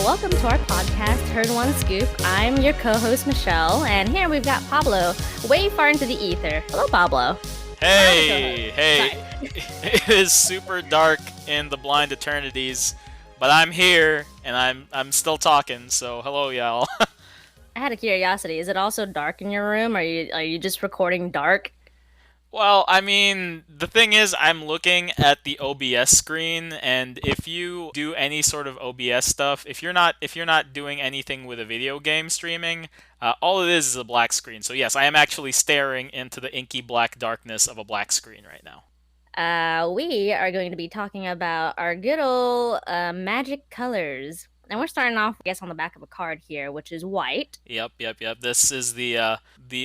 welcome to our podcast, Heard One Scoop. I'm your co-host, Michelle, and here we've got Pablo, way far into the ether. Hello, Pablo. Hey, it is super dark in the blind eternities, but I'm here and I'm still talking. So hello, y'all. I had a curiosity. Is it also dark in your room? Are you just recording dark? Well, I mean, the thing is, I'm looking at the OBS screen, and if you do any sort of OBS stuff, if you're not doing anything with a video game streaming, all it is a black screen. So yes, I am actually staring into the inky black darkness of a black screen right now. We are going to be talking about our good old magic colors. And we're starting off, I guess, on the back of a card here, which is white. Yep. This is the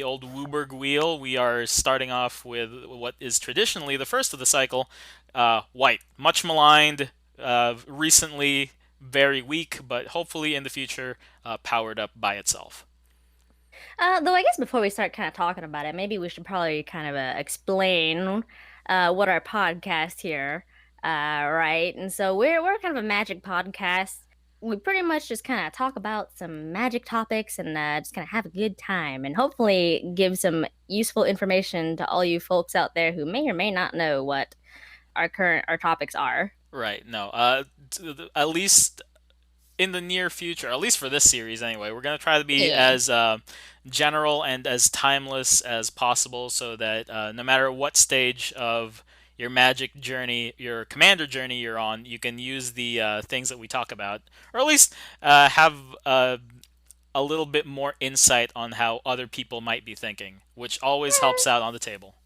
old Wooburg wheel. We are starting off with what is traditionally the first of the cycle, white, much maligned, recently very weak, but hopefully in the future powered up by itself. Though I guess before we start kind of talking about it, maybe we should probably kind of explain what our podcast here, right? And so we're kind of a magic podcast. We pretty much just kind of talk about some magic topics and just kind of have a good time, and hopefully give some useful information to all you folks out there who may or may not know what our topics are. Right. No. At least in the near future, at least for this series anyway, we're going to try to be Yeah. as general and as timeless as possible so that no matter what stage of your magic journey, your commander journey you're on, you can use the things that we talk about, or at least have a little bit more insight on how other people might be thinking, which always helps out on the table.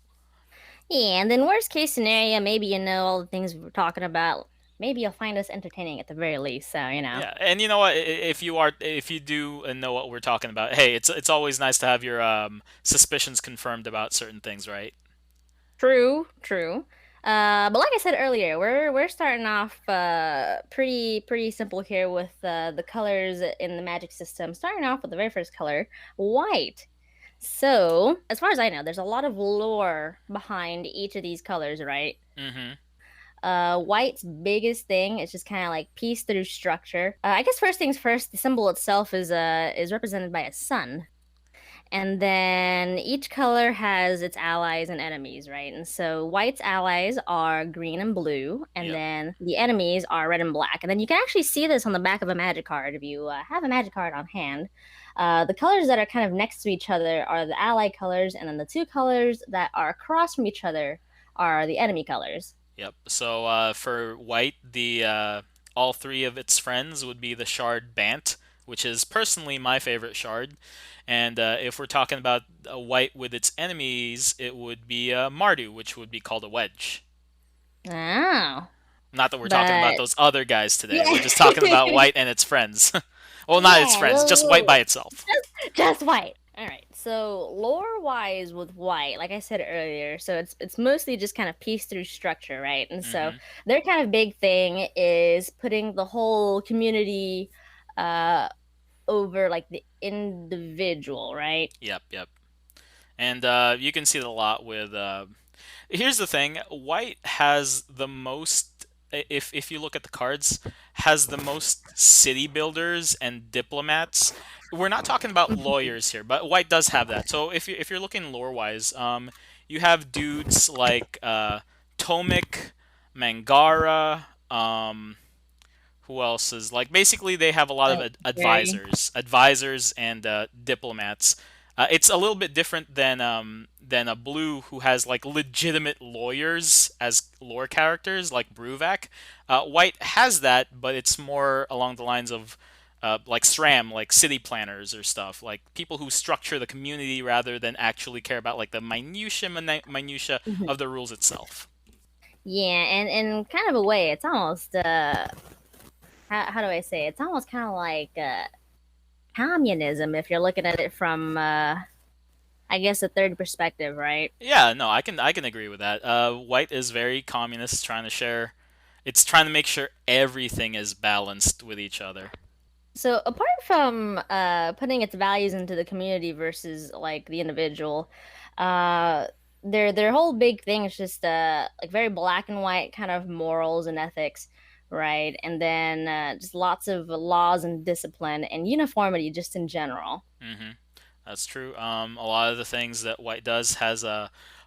Yeah, and then worst case scenario, maybe you know all the things we were talking about. Maybe you'll find us entertaining at the very least. So, you know. Yeah, and you know what? If you do know what we're talking about, hey, it's always nice to have your suspicions confirmed about certain things, right? True, true. But like I said earlier, we're starting off pretty simple here with the colors in the magic system. Starting off with the very first color, white. So, as far as I know, there's a lot of lore behind each of these colors, right? Mm-hmm. White's biggest thing is just kind of like peace through structure. I guess first things first, the symbol itself is represented by a sun, and then each color has its allies and enemies, right? And so white's allies are green and blue, and Yep. then the enemies are red and black. And then you can actually see this on the back of a magic card if you have a magic card on hand. The colors that are kind of next to each other are the ally colors, and then the two colors that are across from each other are the enemy colors. Yep. So for white, the all three of its friends would be the shard Bant, which is personally my favorite shard. And if we're talking about a white with its enemies, it would be Mardu, which would be called a wedge. Oh, Not that we're talking about but those other guys today. yeah. We're just talking about white and its friends. Well, not its Yeah, friends, just white by itself. just white. All right. So lore wise with white, like I said earlier, so it's mostly just kind of piece through structure, right? And so Hmm. their kind of big thing is putting the whole community uh over like the individual, right? Yep. And you can see it a lot with. Here's the thing: White has the most. If you look at the cards, has the most city builders and diplomats. We're not talking about lawyers here, but White does have that. So if you're looking lore wise, you have dudes like Tomik, Mangara. Who else is like basically they have a lot of Very. advisors and diplomats. It's a little bit different than a blue who has like legitimate lawyers as lore characters like Bruvac. White has that, but it's more along the lines of like SRAM, like city planners or stuff, like people who structure the community rather than actually care about like the minutia Mhm. of the rules itself. Yeah, and in kind of a way, it's almost how do I say? It's almost kind of like communism if you're looking at it from I guess a third perspective, right? Yeah, no, I can agree with that. White is very communist, trying to share. It's trying to make sure everything is balanced with each other. So apart from putting its values into the community versus like the individual, uh their whole big thing is just like very black and white kind of morals and ethics, right? And then just lots of laws and discipline and uniformity just in general. Hmm. That's true. A lot of the things that white does has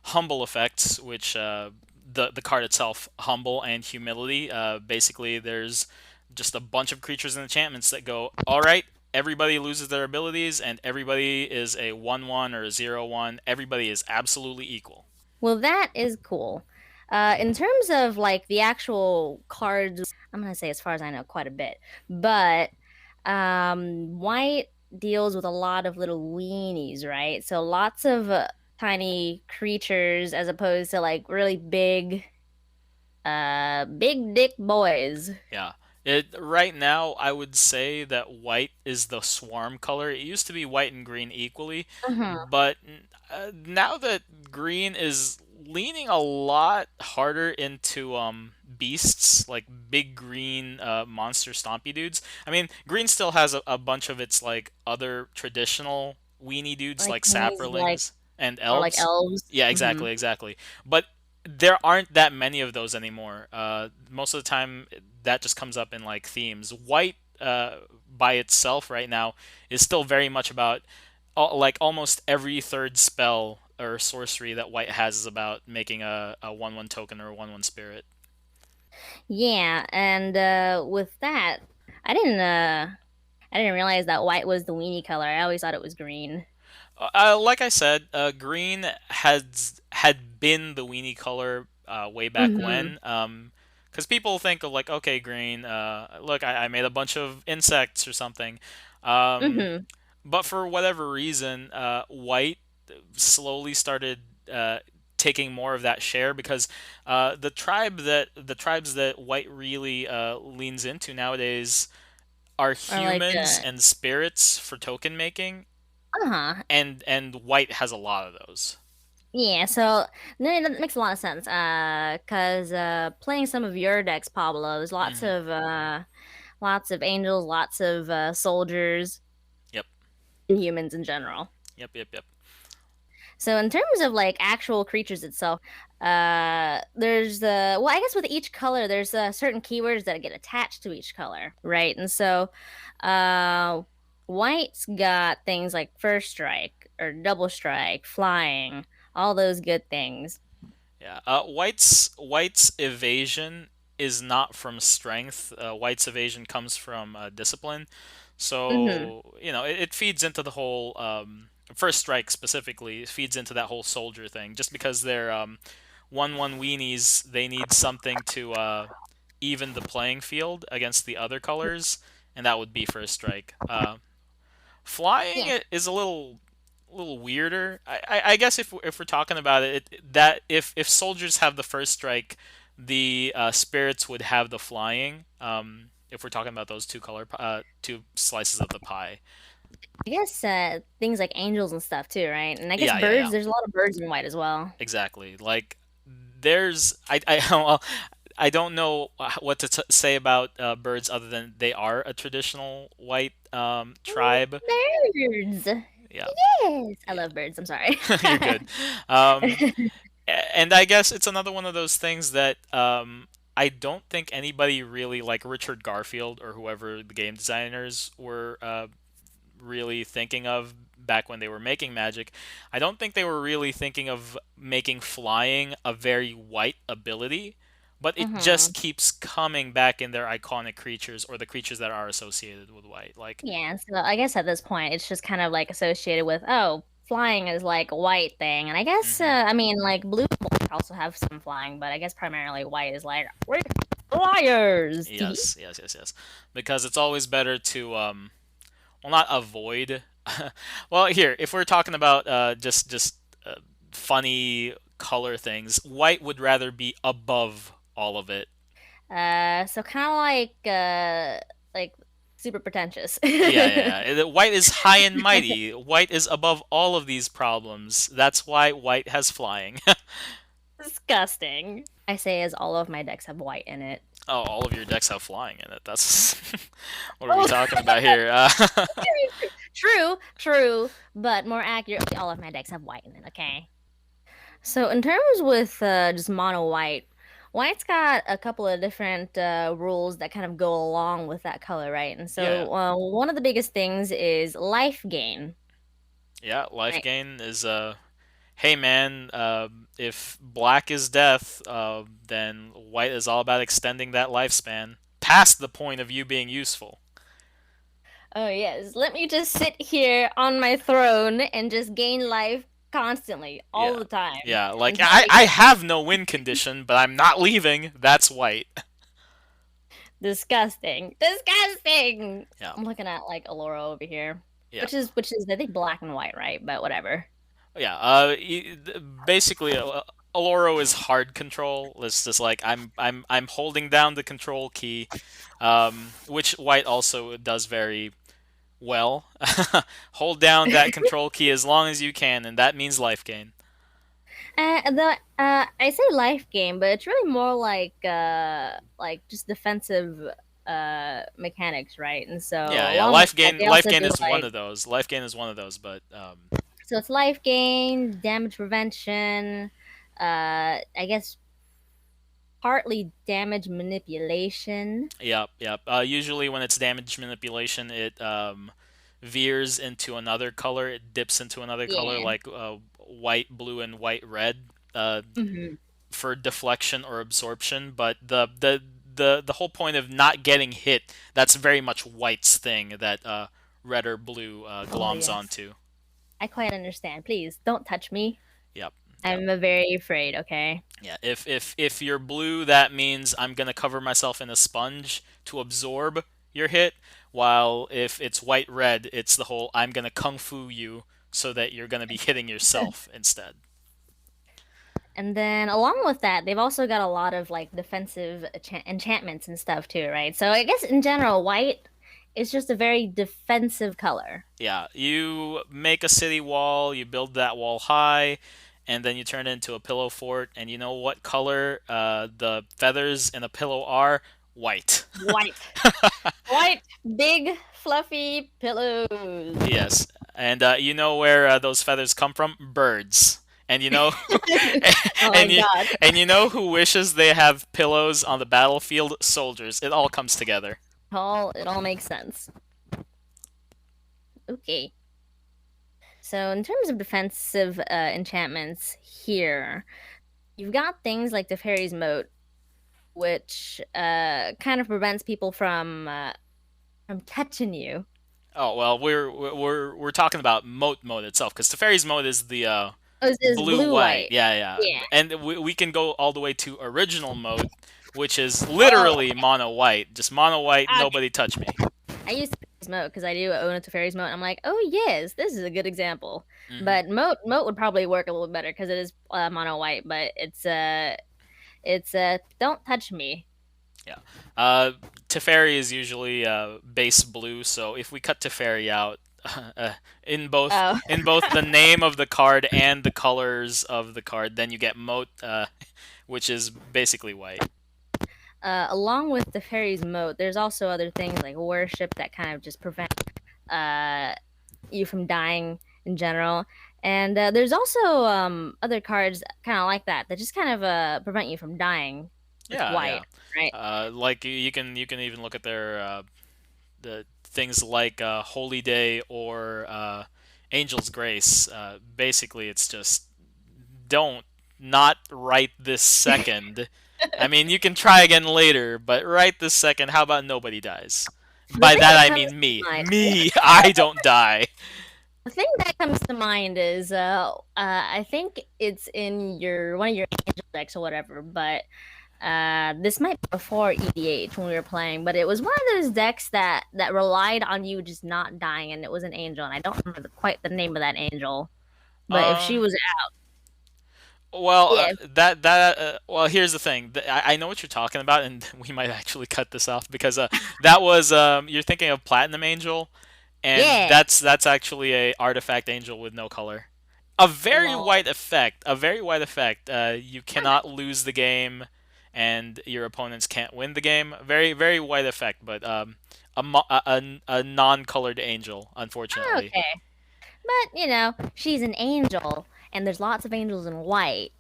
humble effects, which the card itself, humble and humility. Basically, there's just a bunch of creatures and enchantments that go, all right, everybody loses their abilities, and everybody is a 1/1 or a 0/1. Everybody is absolutely equal. Well, that is cool. In terms of like the actual cards, I'm gonna say as far as I know, quite a bit. But White deals with a lot of little weenies, right? So lots of tiny creatures as opposed to like really big dick boys. Yeah. It right now I would say that white is the swarm color. It used to be white and green equally, Uh-huh. but now that green is leaning a lot harder into beasts like big green monster stompy dudes. I mean, green still has a bunch of its like other traditional weenie dudes Like like things like sapperlings and or like elves. elves. Yeah, Mm-hmm. exactly, exactly. But there aren't that many of those anymore. Most of the time, that just comes up in like themes. White, by itself, right now, is still very much about like almost every third spell or sorcery that white has is about making a 1/1 token or a 1/1 spirit. Yeah, and with that, I didn't uh I didn't realize that white was the weenie color. I always thought it was green. Like I said, green had been the weenie color way back Mm-hmm. when. Because people think of like, okay, green. Look, I made a bunch of insects or something. Um, Mm-hmm. but for whatever reason, white slowly started taking more of that share because the tribes that white really leans into nowadays are Or like humans and spirits for token making, uh-huh. and white has a lot of those. Yeah, so no, that makes a lot of sense. 'Cause playing some of your decks, Pablo, there's Hmm. lots of angels, lots of soldiers, Yep. and humans in general. Yep. Yep. Yep. So in terms of like actual creatures itself, there's well, I guess with each color, there's certain keywords that get attached to each color, right? And so, uh, white's got things like first strike or double strike, flying, all those good things. Yeah. White's evasion is not from strength. White's evasion comes from discipline. Mm-hmm. So it feeds into the whole first strike specifically. It feeds into that whole soldier thing. Just because they're 1/1 weenies, they need something to even the playing field against the other colors, and that would be first strike. Flying Yeah. is a little weirder. I guess if we're talking about that if soldiers have the first strike, the spirits would have the flying. If we're talking about those two slices of the pie. I guess things like angels and stuff too, right? And I guess Yeah, yeah, birds, yeah. there's a lot of birds in white as well. Exactly. Like there's well, I don't know what to say about birds other than they are a traditional white tribe. Birds. Yeah, Yes. I yeah. love birds. I'm sorry. You're good. Um, and I guess it's another one of those things that I don't think anybody really like Richard Garfield or whoever the game designers were really thinking of back when they were making Magic. I don't think they were really thinking of making flying a very white ability, but it Mm-hmm. just keeps coming back in their iconic creatures or the creatures that are associated with white. Like, Yeah, so I guess at this point it's just kind of like associated with, oh, flying is like a white thing. And I guess hmm I mean like blue also have some flying, but I guess primarily white is like we're flyers. Tee. yes, yes, yes, yes, because it's always better to well, not avoid. Well, here, if we're talking about just funny color things, white would rather be above all of it. So kind of like super pretentious. Yeah, yeah, yeah. White is high and mighty. White is above all of these problems. That's why white has flying. Disgusting. I say as all of my decks have white in it. Oh, all of your decks have flying in it. That's what are we Oh, talking about here? true, true, but more accurately, all of my decks have white in it. Okay. So in terms with just mono white, White's got a couple of different rules that kind of go along with that color, right? And Yeah, so one of the biggest things is life gain, yeah. Life right? gain is hey man, if black is death, then white is all about extending that lifespan past the point of you being useful. Oh yes, let me just sit here on my throne and just gain life constantly, all Yeah, the time, yeah. Like until I, I I get have no win condition, but I'm not leaving. That's white. disgusting. Disgusting. Yeah, I'm looking at like Allura over here, yeah. which is I think black and white, right? But whatever. Yeah, basically, Aloro is hard control. It's just like I'm holding down the control key, which White also does very well. Hold down that control key as long as you can, and that means life gain. The I say life game, but it's really more like just defensive mechanics, right? And so Yeah, yeah. along with that, they Life also gain do is one like of those. Life gain is one of those, but so it's life gain, damage prevention, I guess partly damage manipulation. yep, yep. Usually when it's damage manipulation, it veers into another color. It dips into another color, Yeah. like white, blue, and white, red. Hmm. For deflection or absorption, but the whole point of not getting hit, that's very much White's thing that red or blue Oh gloms yes. onto. I quite understand. Please don't touch me. Yep. Yep. I'm very afraid, okay? Yeah. If you're blue, that means I'm gonna cover myself in a sponge to absorb your hit. While if it's white red, it's the whole I'm gonna kung fu you so that you're gonna be hitting yourself instead. And then along with that, they've also got a lot of like defensive enchantments and stuff too, right? So I guess in general, white is just a very defensive color. Yeah, you make a city wall, you build that wall high, and then you turn it into a pillow fort. And you know what color the feathers in a pillow are? White. White. White, big, fluffy pillows. Yes, and you know where those feathers come from? Birds. And you know, Oh my and you God. and you know who wishes they have pillows on the battlefield? Soldiers. It all comes together. It all makes sense. Okay. So in terms of defensive enchantments here, you've got things like the fairy's moat, which kind of prevents people from touching you. Oh well, we're talking about moat mode itself, because Teferi's mode is the Oh, this is blue blue white. white. Yeah, yeah. Yeah. And we can go all the way to original mode, which is Oh, literally mono white. Just mono white, okay. nobody touch me. I used Fairy's Moat because I do own a Fairy's Moat. I'm like, oh yes, this is a good example. Hmm. But Moat would probably work a little better because it is mono white, but it's don't touch me. Yeah. Uh Teferi is usually base blue, so if we cut Teferi out uh, Oh, in both the name of the card and the colors of the card, then you get moat which is basically white. along with the Fairy's Moat, there's also other things like worship that kind of just prevent uh you from dying in general. And there's also other cards kind of like that that just kind of prevent you from dying with Yeah, white, yeah. right? Like you can even look at their the things like Holy Day or Angel's Grace. Basically, it's just don't not right this second. I mean, you can try again later, but right this second, how about nobody dies? The By thing that that I comes mean to me. mind Me, I don't die. The thing that comes to mind is I think it's in your one of your angel decks or whatever, but this might be before EDH when we were playing, but it was one of those decks that relied on you just not dying, and it was an angel, and I don't remember quite the name of that angel, but if she Um, was well, yeah, well, here's the thing. I know what you're talking about, and we might actually cut this off because that was you're thinking of Platinum Angel, and yeah, that's actually a artifact angel with no color. A very lol. white effect. A very white effect. You cannot lose the game, and your opponents can't win the game. Very white effect, but a non-colored angel, unfortunately. Okay, but you know she's an angel, and there's lots of angels in white,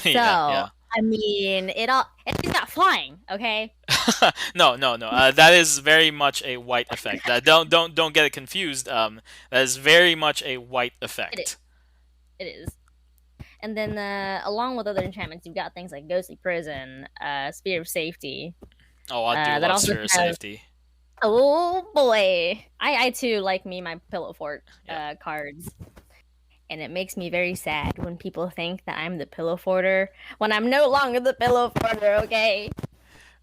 Yeah, so yeah. I mean, it's not flying, okay? No, no, no. That is very much a white effect. Don't get it confused. That is very much a white It is. effect. It is. And then along with other enchantments, you've got things like Ghostly Prison, Spear of Safety. Oh, I do That love also sphere of have safety. oh boy. I too like me my Pillow Fort Yeah, cards. And it makes me very sad when people think that I'm the pillow forter when I'm no longer the pillow forter, okay?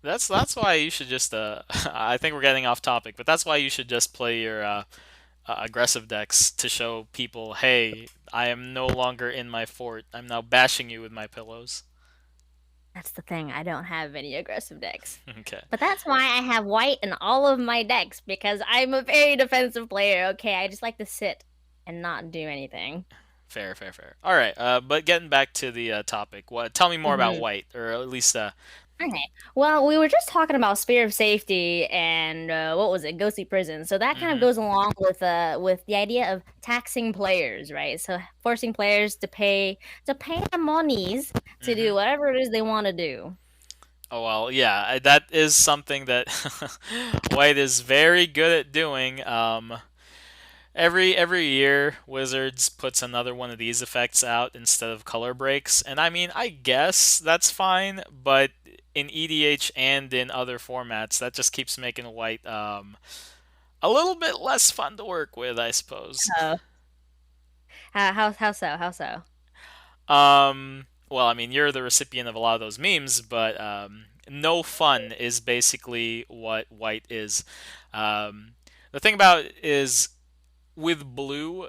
that's why you should just. I think we're getting off topic, but that's why you should just play your aggressive decks to show people, hey, I am no longer in my fort. I'm now bashing you with my pillows. That's the thing. I don't have any aggressive decks. Okay, But that's why I have white in all of my decks because I'm a very defensive player, okay? I just like to sit and not do anything. fair, fair, fair. All right, but getting back to the topic, what? Tell me more about Hmm. white, or at least Okay. Well, we were just talking about Spear of Safety and what was it, Ghostly Prison. So that kind of hmm goes along with the idea of taxing players, right? So forcing players to pay the monies to hmm do whatever it is they want to do. Oh well, yeah, that is something that white is very good at doing. Every year, Wizards puts another one of these effects out instead of color breaks, and I mean, I guess that's fine, but in EDH and in other formats, that just keeps making white a little bit less fun to work with, I suppose. Uh, how so? How so? Well, I mean, you're the recipient of a lot of those memes, but no fun is basically what white is. Um, the thing about it is with blue,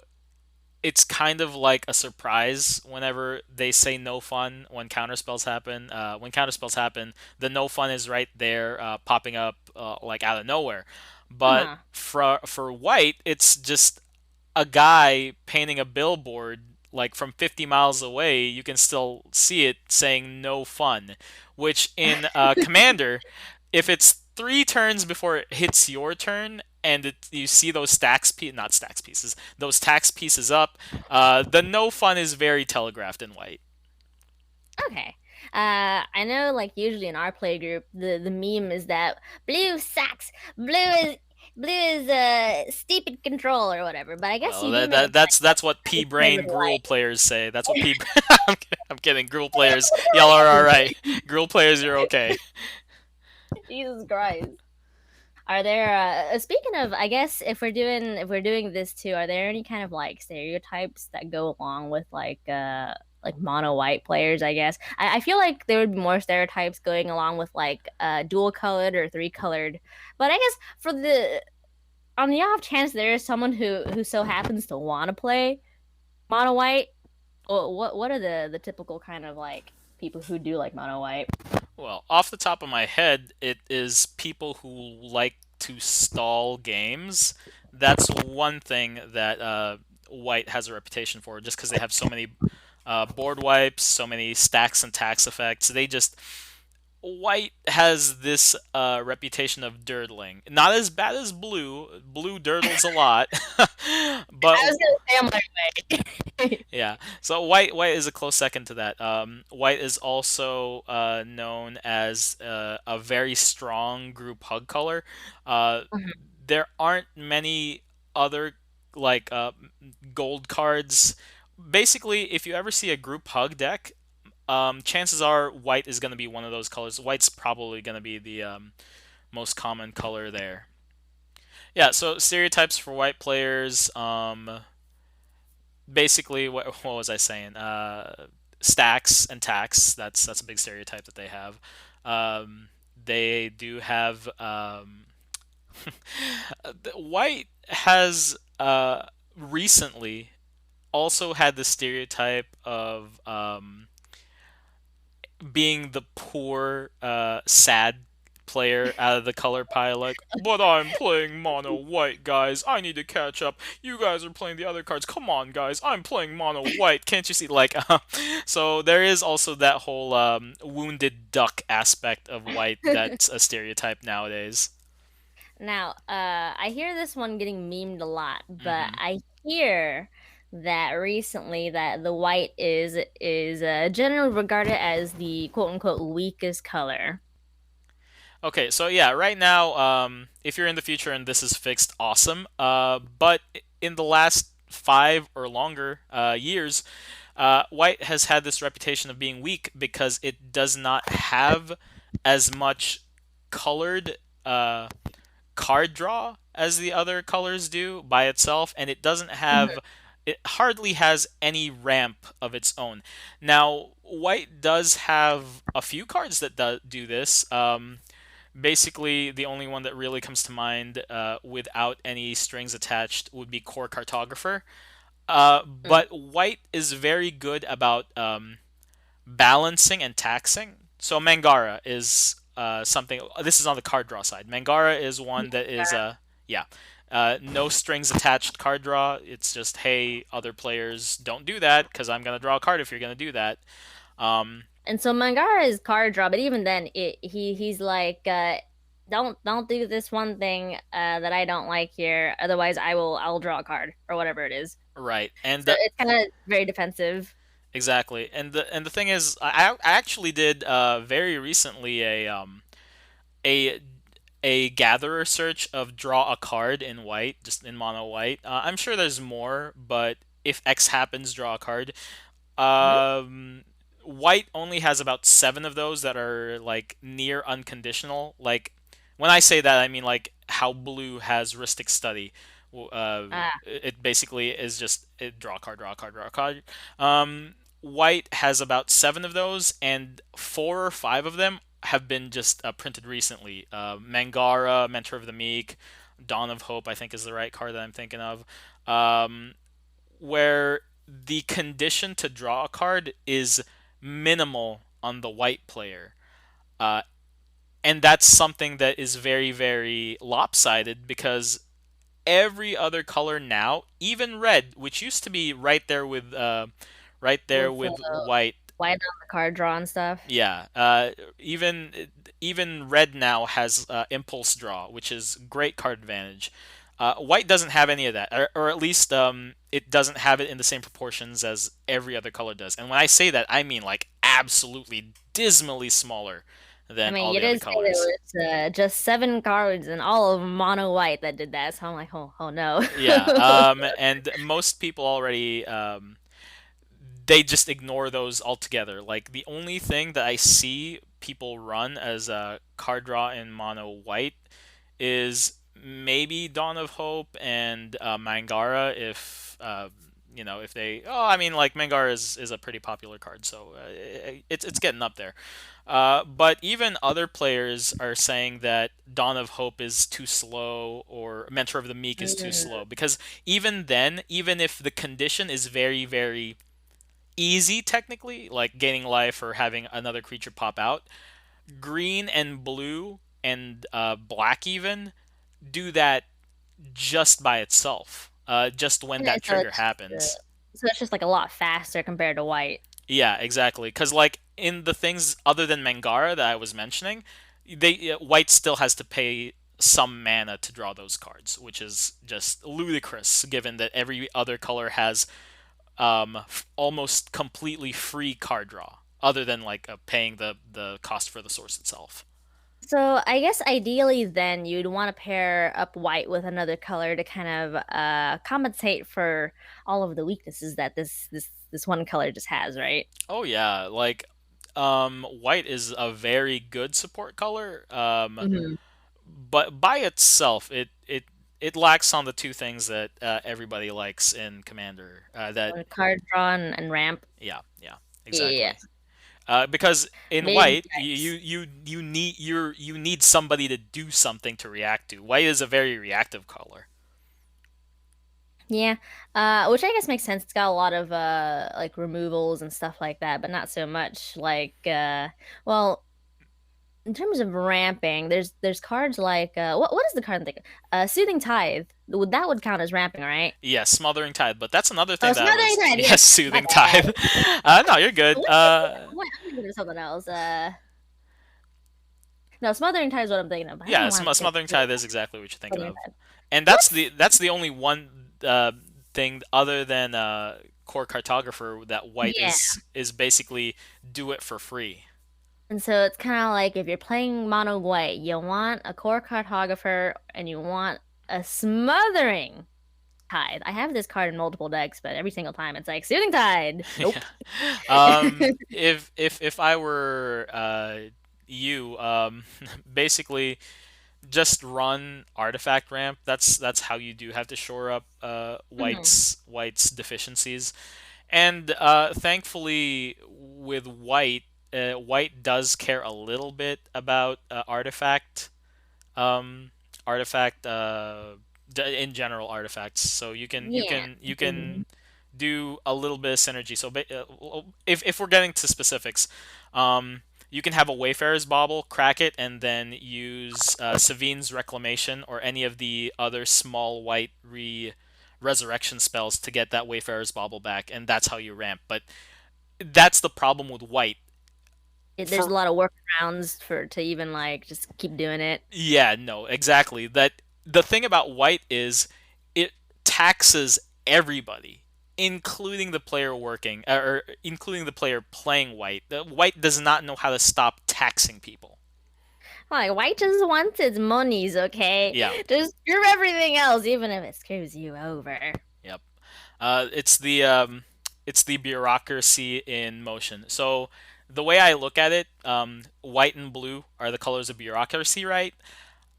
it's kind of like a surprise whenever they say no fun when counterspells happen. When counterspells happen, the no fun is right there, popping up like out of nowhere. But Uh-huh. for white, it's just a guy painting a billboard like from 50 miles away. You can still see it saying no fun, which in Commander, if it's 3 turns before it hits your turn and you see those not stacks pieces, those tax pieces up, the no fun is very telegraphed in white. Okay. I know like usually in our play group the meme is that blue sucks. Blue is steep in control or whatever. But I guess Well, you do make a point that's what that P it's played brain with gruel white. players say. That's what P. I'm kidding. Gruel players, y'all are all right. Gruel players, you're okay. Jesus Christ. Are there speaking of I guess if we're doing this too, are there any kind of like stereotypes that go along with like mono white players, I guess? I feel like there would be more stereotypes going along with like dual colored or three colored. But I guess for the on the off chance there is someone who so happens to want to play mono white, what are the typical kind of like people who do like mono white? Well, off the top of my head, it is people who like to stall games. That's one thing that White has a reputation for, just because they have so many board wipes, so many stacks and tax effects. They just White has this reputation of dirtling. Not as bad as Blue. Blue dirtles a lot, but I was gonna say I'm like yeah. So white is a close second to that. White is also known as a very strong group hug color. Uh, there aren't many other like gold cards. Basically, if you ever see a group hug deck, chances are white is going to be one of those colors. White's probably going to be the most common color there. Yeah. So stereotypes for white players. Basically, what was I saying? Stacks and tax. That's a big stereotype that they have. They do have white has recently also had the stereotype of being the poor, sad player out of the color pie, like, but I'm playing mono white, guys. I need to catch up. You guys are playing the other cards. Come on, guys. I'm playing mono white. Can't you see? like, so there is also that whole wounded duck aspect of white that's a stereotype nowadays. Now, I hear this one getting memed a lot, but hmm I hear that recently that the white is generally regarded as the quote unquote weakest color. Okay, so yeah, right now, if you're in the future and this is fixed, awesome. But in the last 5 or longer years, white has had this reputation of being weak because it does not have as much colored card draw as the other colors do by itself, and Mhm. it hardly has any ramp of its own. Now, white does have a few cards that do this. Basically, the only one that really comes to mind without any strings attached would be Core Cartographer. But white is very good about balancing and taxing. So Mangara is something. This is on the card draw side. Mangara is one that is yeah, no strings attached card draw. It's just, hey, other players, don't do that because I'm gonna draw a card if you're gonna do that. Um, And so Mangara is card draw, but even then, he's like, don't do this one thing that I don't like here. Otherwise, I'll draw a card or whatever it is. right, and So it's kind of very defensive. exactly, and the thing is, I actually did very recently a a gatherer search of draw a card in white, just in mono white. I'm sure there's more, but if X happens, draw a card. Mhm. Um, White only has about 7 of those that are like near unconditional. Like when I say that, I mean like how blue has Ristic Study. Ah, It basically is just draw a card, draw a card, draw a card. White has about 7 of those, and 4 or 5 of them have been just printed recently. Mangara, Mentor of the Meek, Dawn of Hope, I think is the right card that I'm thinking of. Um, where the condition to draw a card is minimal on the white player. Uh, and that's something that is very, very lopsided because every other color now, even red, which used to be right there with with white. white on the card draw and stuff. Yeah, even red now has impulse draw, which is great card advantage. White doesn't have any of that, or at least it doesn't have it in the same proportions as every other color does. And when I say that, I mean like absolutely dismally smaller I than mean, all you the other did say there colors. was just 7 cards and all of mono white that did that. So I'm like, oh no. Yeah, and most people already they just ignore those altogether. Like the only thing that I see people run as a card draw in mono white is maybe Dawn of Hope and Mangara if they I mean like Mangara is a pretty popular card, so it's getting up there. But even other players are saying that Dawn of Hope is too slow or Mentor of the Meek is too Mm. slow because even then, even if the condition is very, very easy technically, like gaining life or having another creature pop out, green and blue and black even do that just by itself, just when Okay, that trigger uh, happens. so it's just like a lot faster compared to white. Yeah, exactly. Because like in the things other than Mangara that I was mentioning, they white still has to pay some mana to draw those cards, which is just ludicrous given that every other color has almost completely free card draw, other than like paying the cost for the source itself. So I guess ideally then you'd want to pair up white with another color to kind of compensate for all of the weaknesses that this one color just has, right? Oh yeah, like white is a very good support color. Hmm. But by itself, it lacks on the two things that everybody likes in Commander. That Card draw and ramp. yeah, Yeah. exactly. Because in Big white, yikes. you need somebody to do something to react to. White is a very reactive color. Yeah. Which I guess makes sense. It's got a lot of like removals and stuff like that, but not so much like well, in terms of ramping, there's cards like what is the card I'm thinking? Soothing Tithe. That would count as ramping, right? Yes, smothering tithe, but that's another Oh, thing that I Smothering was Tithe. yes, Yes, my soothing bad. tithe. No, you're good. What am I thinking of? I'm thinking of something else. No, Smothering Tithe is what I'm thinking of. I don't Yeah, know why I'm thinking smothering of tithe is exactly what you're thinking Smothering of, Tithe. and What's that's the only one. thing other than core cartographer that white Yeah. is basically do it for free. And so it's kind of like if you're playing mono white, you want a core cartographer and you want a smothering tide. I have this card in multiple decks, but every single time it's like soothing tide. Yeah. Nope. If I were you, basically just run artifact ramp. That's how you do have to shore up Mhm. white's deficiencies. And thankfully, with white does care a little bit about um, artifact in general artifacts. So Yeah. you can Mhm. do a little bit of synergy. So if we're getting to specifics, you can have a Wayfarer's Bauble, crack it, and then use Savine's Reclamation or any of the other small white resurrection spells to get that Wayfarer's Bauble back, and that's how you ramp. But that's the problem with white. There's a For lot of workarounds for to even like just keep doing it. Yeah, no, exactly. That the thing about white is it taxes everybody, including the player working or including the player playing white. The white does not know how to stop taxing people. Like white just wants its monies, okay? Yeah, Just screw everything else, even if it screws you over. yep. It's the bureaucracy in motion. So the way I look at it, white and blue are the colors of bureaucracy, right?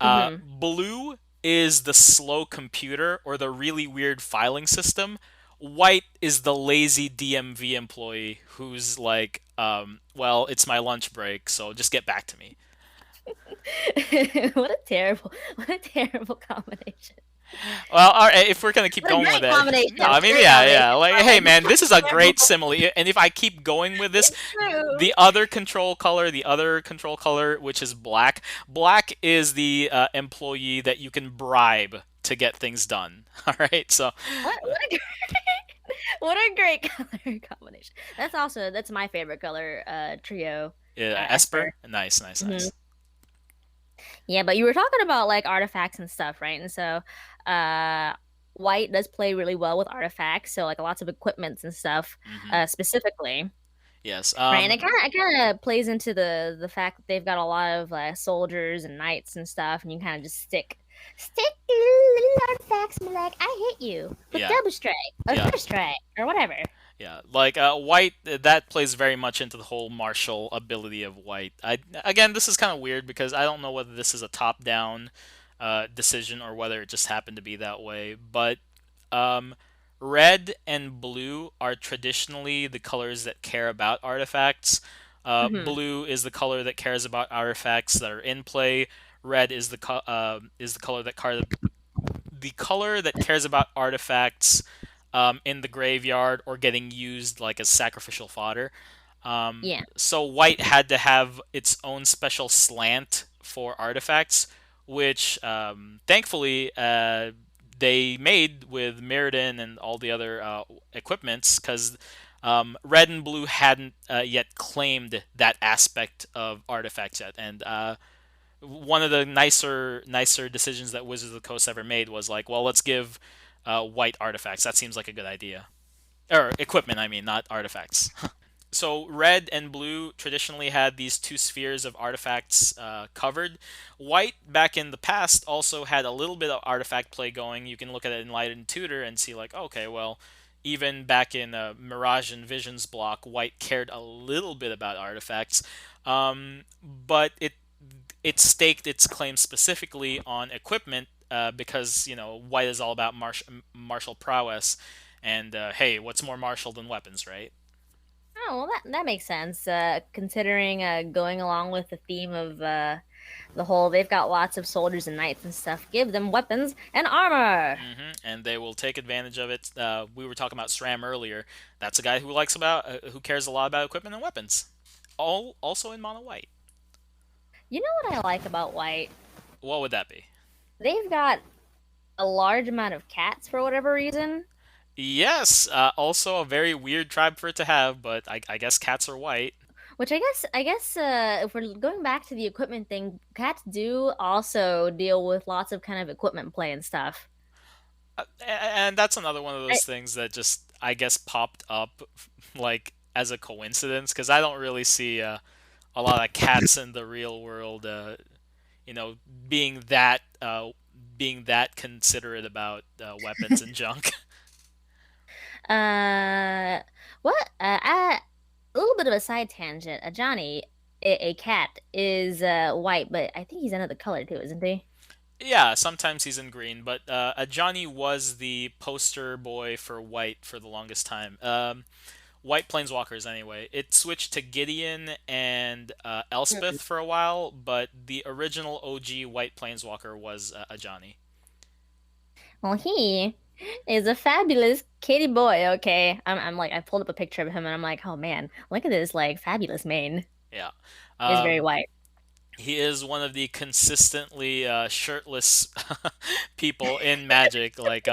Hmm. Blue is the slow computer or the really weird filing system. White is the lazy DMV employee who's like, well, it's my lunch break, so just get back to me. What a terrible combination. Well, all right, if we're gonna keep What a going with great it, combination. no, I mean, Great yeah, combination. yeah, like, But hey, like man, this is a great terrible. simile, and if I keep going with this, It's true. the other control color, which is black, black is the employee that you can bribe to get things done. All right, so What a great what a great color combination. That's my favorite color trio, yeah, Esper. Esper, nice, nice, Hmm. nice. Yeah, but you were talking about like artifacts and stuff, right? And so uh white does play really well with artifacts, so like lots of equipments and stuff Hmm. specifically. Yes. Right, and it kind of plays into the fact that they've got a lot of soldiers and knights and stuff, and you kind of just stick little artifacts and be like, I hit you with Yeah, double strike or yeah. first strike or whatever. Yeah, like white, that plays very much into the whole martial ability of white. I Again, this is kind of weird because I don't know whether this is a top-down decision or whether it just happened to be that way. But um, red and blue are traditionally the colors that care about artifacts. Hmm. Blue is the color that cares about artifacts that are in play. Red is is the color that cares about artifacts in the graveyard or getting used like as sacrificial fodder. Yeah. So white had to have its own special slant for artifacts, which thankfully they made with Mirrodin and all the other equipments, because red and blue hadn't yet claimed that aspect of artifacts yet, and one of the nicer decisions that Wizards of the Coast ever made was like, well, let's give white artifacts. That seems like a good idea. Or equipment, I mean, not artifacts. So red and blue traditionally had these two spheres of artifacts covered. White, back in the past, also had a little bit of artifact play going. You can look at it in Light and Tutor and see like, okay, well, even back in Mirage and Visions block, white cared a little bit about artifacts, but it staked its claim specifically on equipment because white is all about martial prowess, and hey, what's more martial than weapons, right? Oh, well, that makes sense. Considering going along with the theme of the whole, they've got lots of soldiers and knights and stuff. Give them weapons and armor. And they will take advantage of it. We were talking about SRAM earlier. That's a guy who cares a lot about equipment and weapons. All also in mono white. You know what I like about white? What would that be? They've got a large amount of cats for whatever reason. Yes, also a very weird tribe for it to have, but I guess cats are white. Which I guess if we're going back to the equipment thing, cats do also deal with lots of kind of equipment play and stuff. And that's another one of I, those things that just, I guess, popped up like as a coincidence because I don't really see a lot of cats in the real world, you know, being that being that considerate about weapons and junk. uh, what? A little bit of a side tangent. Johnny, a cat, is white, but I think he's another color too, isn't he? Yeah, sometimes he's in green, but Johnny was the poster boy for white for the longest time. White planeswalkers, anyway. It switched to Gideon and Elspeth Hmm. for a while, but the original OG white planeswalker was a Johnny. Well, he is a fabulous kitty boy. Okay, I'm like I pulled up a picture of him and I'm like, oh man, look at this like fabulous mane. Yeah. He's very Um, white. he is one of the consistently shirtless people in Magic. Like,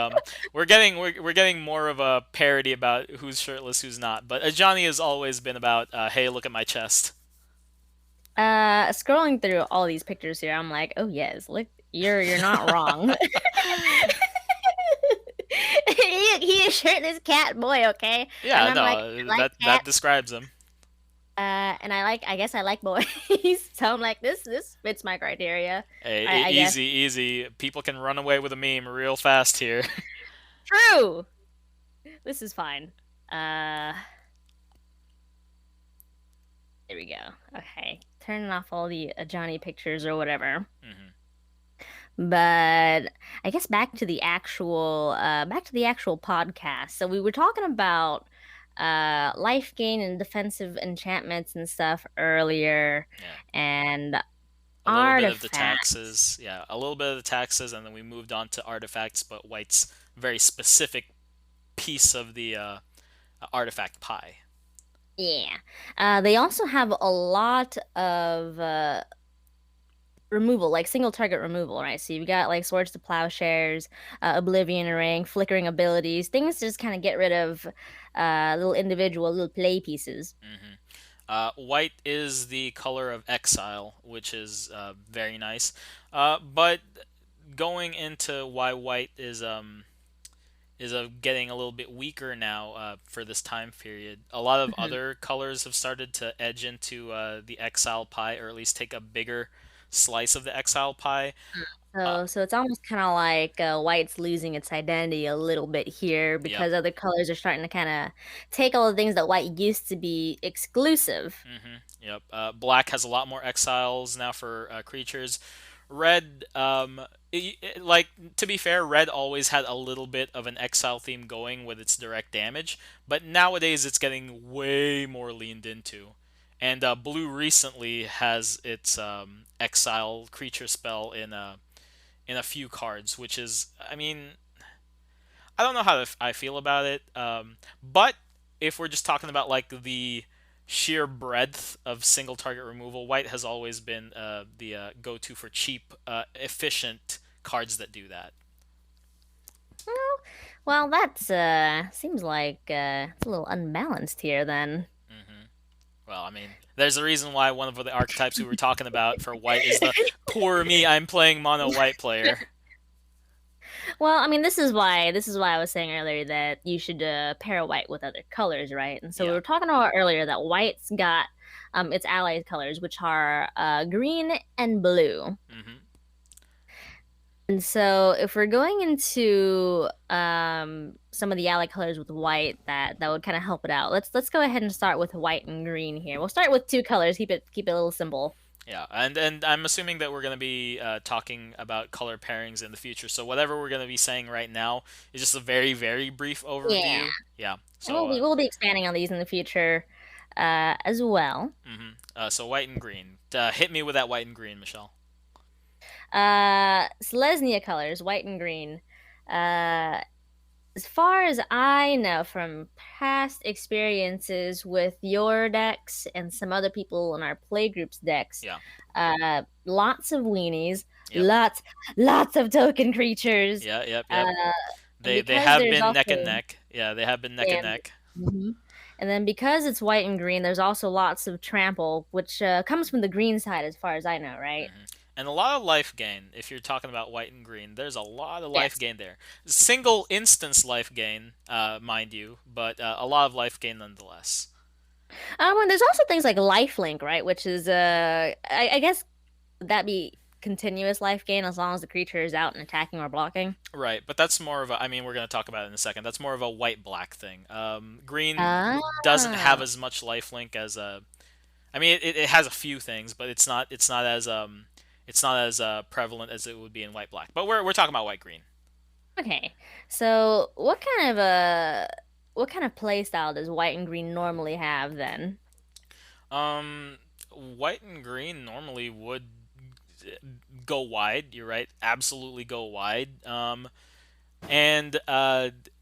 we're getting more of a parody about who's shirtless, who's not. But Johnny has always been about, hey, look at my chest. Scrolling through all these pictures here, I'm like, oh yes, look, you're not wrong. He is shirtless cat boy, okay? And Yeah, I'm like, no, I like that cats. describes him. And I guess I like boys. So I'm like, this fits my criteria. Hey, I guess. easy, easy. People can run away with a meme real fast here. True. This is fine. Uh, there we go. Okay. Turning off all the Johnny pictures or whatever. Hmm. But I guess back to the actual podcast. So we were talking about life gain and defensive enchantments and stuff earlier Yeah. and A little bit of the artifacts. taxes. Yeah, a little bit of the taxes, and then we moved on to artifacts, but White's very specific piece of the artifact pie. Yeah. They also have a lot of removal, like single target removal, right? So you've got like Swords to Plowshares, Oblivion Ring, Flickering Abilities, things to just kind of get rid of little individual little play pieces. Hmm. White is the color of exile, which is very nice. But going into why white is getting a little bit weaker now for this time period. A lot of Mhm. other colors have started to edge into the exile pie, or at least take a bigger slice of the exile pie. Uh, So it's almost kind of like white's losing its identity a little bit here yep. because other colors are starting to kind of take all the things that white used to be exclusive. Yep. Black has a lot more exiles now for creatures. Red, like, to be fair, red always had a little bit of an exile theme going with its direct damage, but nowadays it's getting way more leaned into. And blue recently has its exile creature spell in a few cards, which is, I mean, I don't know how I feel about it. But if we're just talking about like the sheer breadth of single target removal, white has always been the go-to for cheap, efficient cards that do that. Well, well, that's seems like it's a little unbalanced here then. Hmm. Well, I mean, there's a reason why one of the archetypes we were talking about for white is the poor me, I'm playing mono white player. Well, I mean, this is why I was saying earlier that you should pair white with other colors, right? And so we Yeah. were talking about earlier that white's got its allied colors, which are green and blue. Hmm. And so if we're going into some of the allied colors with white, that would kind of help it out. Let's go ahead and start with white and green here. We'll start with two colors. Keep it a little simple. Yeah, and I'm assuming that we're going to be talking about color pairings in the future. So whatever we're going to be saying right now is just a very, very brief Yeah, overview. Yeah. and So we'll be expanding on these in the future as well. so white and green. Hit me with that white and green, Michelle. Selesnya colors, white and green. Uh, as far as I know from past experiences with your decks and some other people in our playgroups decks, Yeah. lots of weenies, Yep. lots, lots of token creatures. Yeah. Yep. Uh, Yep. and They because have there's been neck and also neck. Yeah, they have been neck and and neck. mhm. And then because it's white and green, there's also lots of trample, which comes from the green side, as far as I know, right? And a lot of life gain. If you're talking about white and green, there's a lot of life Yes. gain there. Single instance life gain, mind you, but a lot of life gain nonetheless. And there's also things like lifelink, right? Which is I guess that be continuous life gain as long as the creature is out and attacking or blocking. Right, but that's more of a. I mean, we're going to talk about it in a second. That's more of a white black thing. Green doesn't have Ah. as much life link as a. I mean, it has a few things, but it's not as prevalent as it would be in white black. But we're talking about white green. Okay. So what kind of play style does white and green normally have then? White and green normally would go wide. You're right, absolutely go wide. And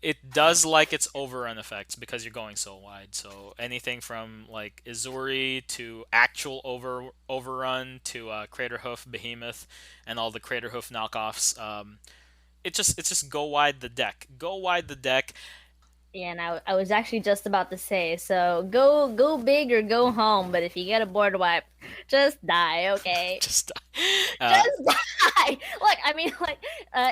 it does like its overrun effects because you're going so wide. So anything from like Izuri to actual overrun to Crater Hoof, Behemoth, and all the Crater Hoof knockoffs. It's just go wide the deck. Go wide the deck. Yeah, and I was actually just about to say, so go big or go home, but if you get a board wipe, just die, okay? just uh, Just die. Look, I mean, like,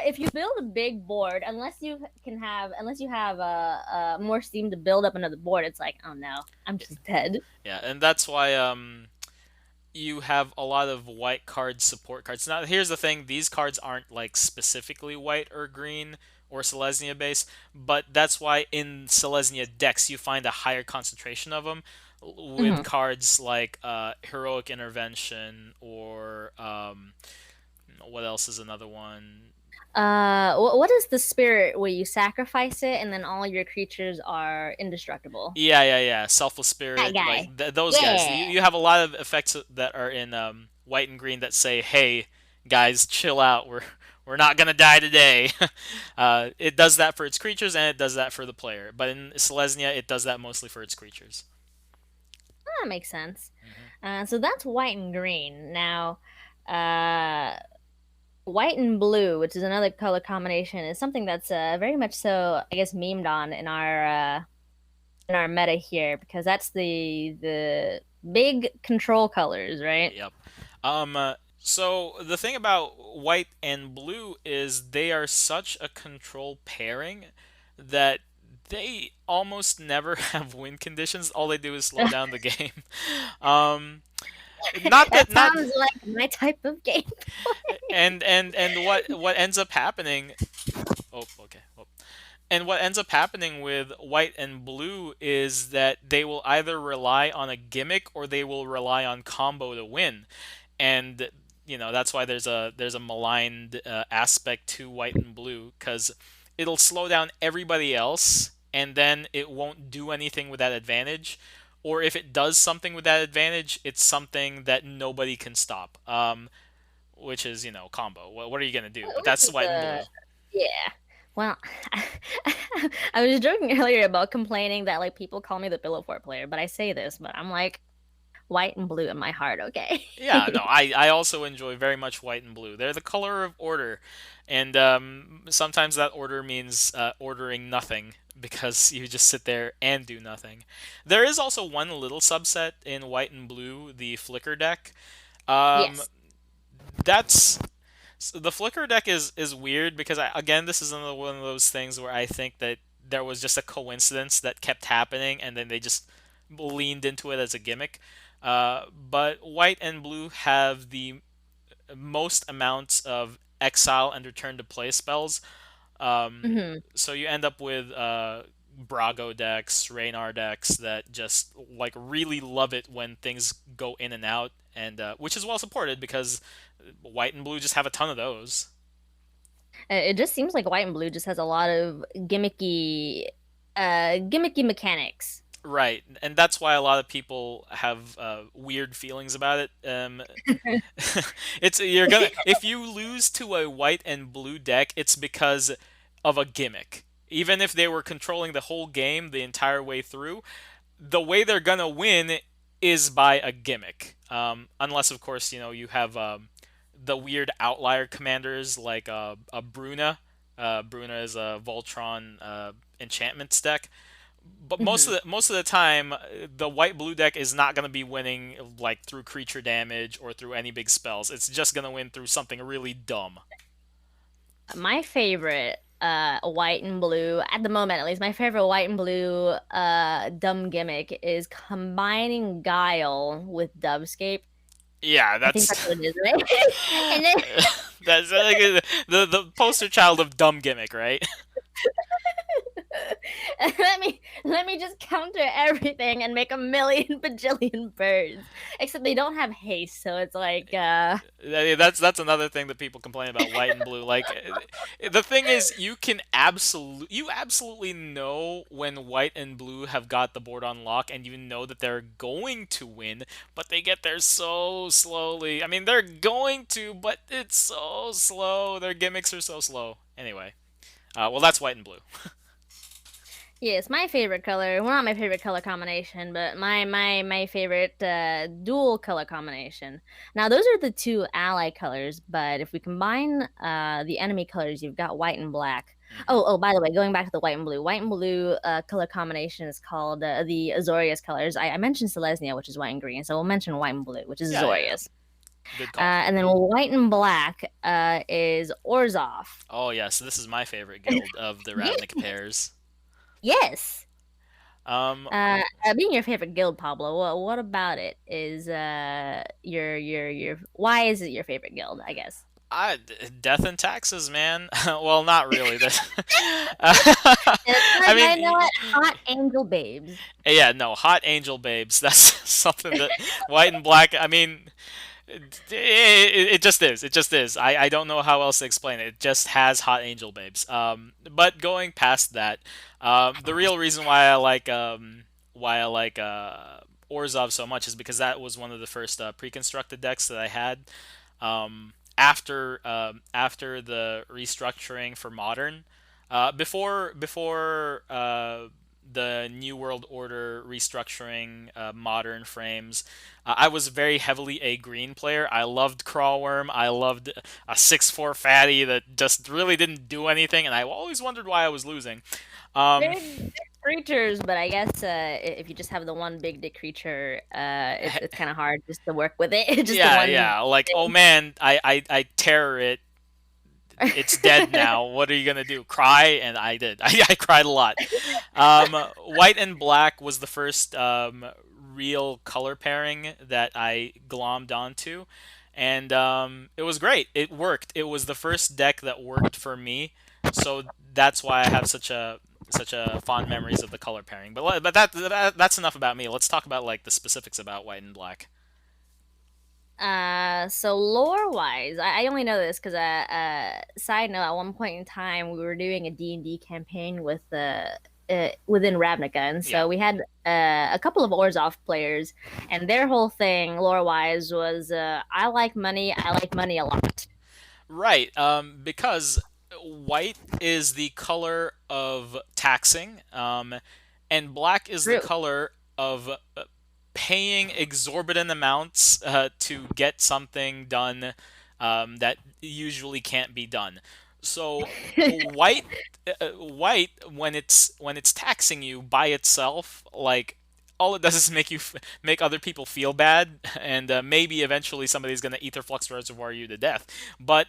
if you build a big board, unless you have more steam to build up another board, it's like, oh no, I'm just dead. yeah, and that's why you have a lot of white card support cards. Now, here's the thing: these cards aren't like specifically white or green or Selesnya base, but that's why in Selesnya decks you find a higher concentration of them with Hmm. cards like Heroic Intervention or what else is another one? What is the spirit where you sacrifice it and then all your creatures are indestructible? Yeah. Selfless That Spirit, guy. like those guys. Yeah. You have a lot of effects that are in white and green that say, "Hey, guys, chill out. We're not gonna die today." It does that for its creatures and it does that for the player. But in Selesnya, it does that mostly for its creatures. That makes sense. Hmm. So that's white and green. Now, uh, white and blue, which is another color combination, is something that's very much so, I guess, memed on in our meta here because that's the big control colors, right? Yep. So the thing about white and blue is they are such a control pairing that they almost never have win conditions. All they do is slow down the game. Um, not That that not sounds like my type of game. and what ends up happening. Oh, okay. Oh. And what ends up happening with white and blue is that they will either rely on a gimmick or they will rely on combo to win. And that's why there's a maligned aspect to white and blue because it'll slow down everybody else and then it won't do anything with that advantage, or if it does something with that advantage it's something that nobody can stop, which is combo. What are you gonna do? But Which that's is white and blue. yeah. Well, I was joking earlier about complaining that like people call me the pillow fort player, but I say this, but I'm like white and blue in my heart, okay? Yeah, no, I also enjoy very much white and blue. They're the color of order, and sometimes that order means ordering nothing because you just sit there and do nothing. There is also one little subset in white and blue, the flicker deck. Um, Yes. that's the flicker deck is weird because again, this is another one of those things where I think that there was just a coincidence that kept happening, and then they just leaned into it as a gimmick. But white and blue have the most amounts of exile and return to play spells. Um, Hmm. so you end up with Brago decks, Raynar decks that just like really love it when things go in and out, and which is well supported because white and blue just have a ton of those. It just seems like white and blue just has a lot of gimmicky mechanics. Right, and that's why a lot of people have weird feelings about it. It's you're gonna if you lose to a white and blue deck, it's because of a gimmick. Even if they were controlling the whole game the entire way through, the way they're gonna win is by a gimmick. Unless, of course, you have the weird outlier commanders like a Bruna. Bruna is a Voltron enchantments deck, But Hmm. most of the time, the white blue deck is not going to be winning like through creature damage or through any big spells. It's just going to win through something really dumb. My favorite white and blue at the moment, at least, my favorite white and blue dumb gimmick is combining Guile with Dubscape. Yeah, I think that's that's what it is, right? And then that's like the poster child of dumb gimmick, right? let me just counter everything and make a million bajillion birds. Except they don't have haste, so it's like That's another thing that people complain about white and blue. Like the thing is, you absolutely know when white and blue have got the board on lock, and you know that they're going to win, but they get there so slowly. I mean, they're going to, but it's so slow. Their gimmicks are so slow. Anyway, well, that's white and blue. yes, my favorite color. Well, not my favorite color combination, but my favorite dual color combination. Now, those are the two ally colors, but if we combine the enemy colors, you've got white and black. Hmm. Oh, by the way, going back to the white and blue color combination is called the Azorius colors. I mentioned Selesnya, which is white and green, so we'll mention white and blue, which is Yeah, yeah, yeah. Azorius. Good call. And then white and black is Orzhov. Oh yeah, so this is my favorite guild of the Ravnik pairs. Yes. Um, Being your favorite guild, Pablo, what about it is your why is it your favorite guild, I guess? Death and taxes, man. Well, not really. It's I like, I know mean, it, hot angel babes. yeah, no, hot angel babes. That's something that white and black. I mean, it just is. It just is. I don't know how else to explain it. It just has hot angel babes. But going past that, the real reason why I like Orzhov so much is because that was one of the first pre-constructed decks that I had. After the restructuring for modern, before the New World Order restructuring modern frames, I was very heavily a green player. I loved Crawlworm. I loved a 6/4 fatty that just really didn't do anything, and I always wondered why I was losing. Um, Big creatures, but I guess if you just have the one big dick creature, it's kind of hard just to work with it. It's just the yeah, one yeah. Like, oh man, I terror it. It's dead thing. now. What are you gonna do? Cry? And I did. I cried a lot. White and black was the first real color pairing that I glommed onto, and it was great. It worked. It was the first deck that worked for me, so that's why I have such a fond memories of the color pairing. That's enough about me. Let's talk about like the specifics about white and black. So lore wise, I only know this because side note, at one point in time we were doing a D&D campaign with within Ravnica, and Yeah. so we had a couple of Orzhov players, and their whole thing lore wise was I like money a lot. Right, because white is the color of taxing, and black is the True. color of paying exorbitant amounts to get something done that usually can't be done. So white when it's taxing you by itself, like all it does is make other people feel bad, and maybe eventually somebody's gonna ether flux reservoir you to death. But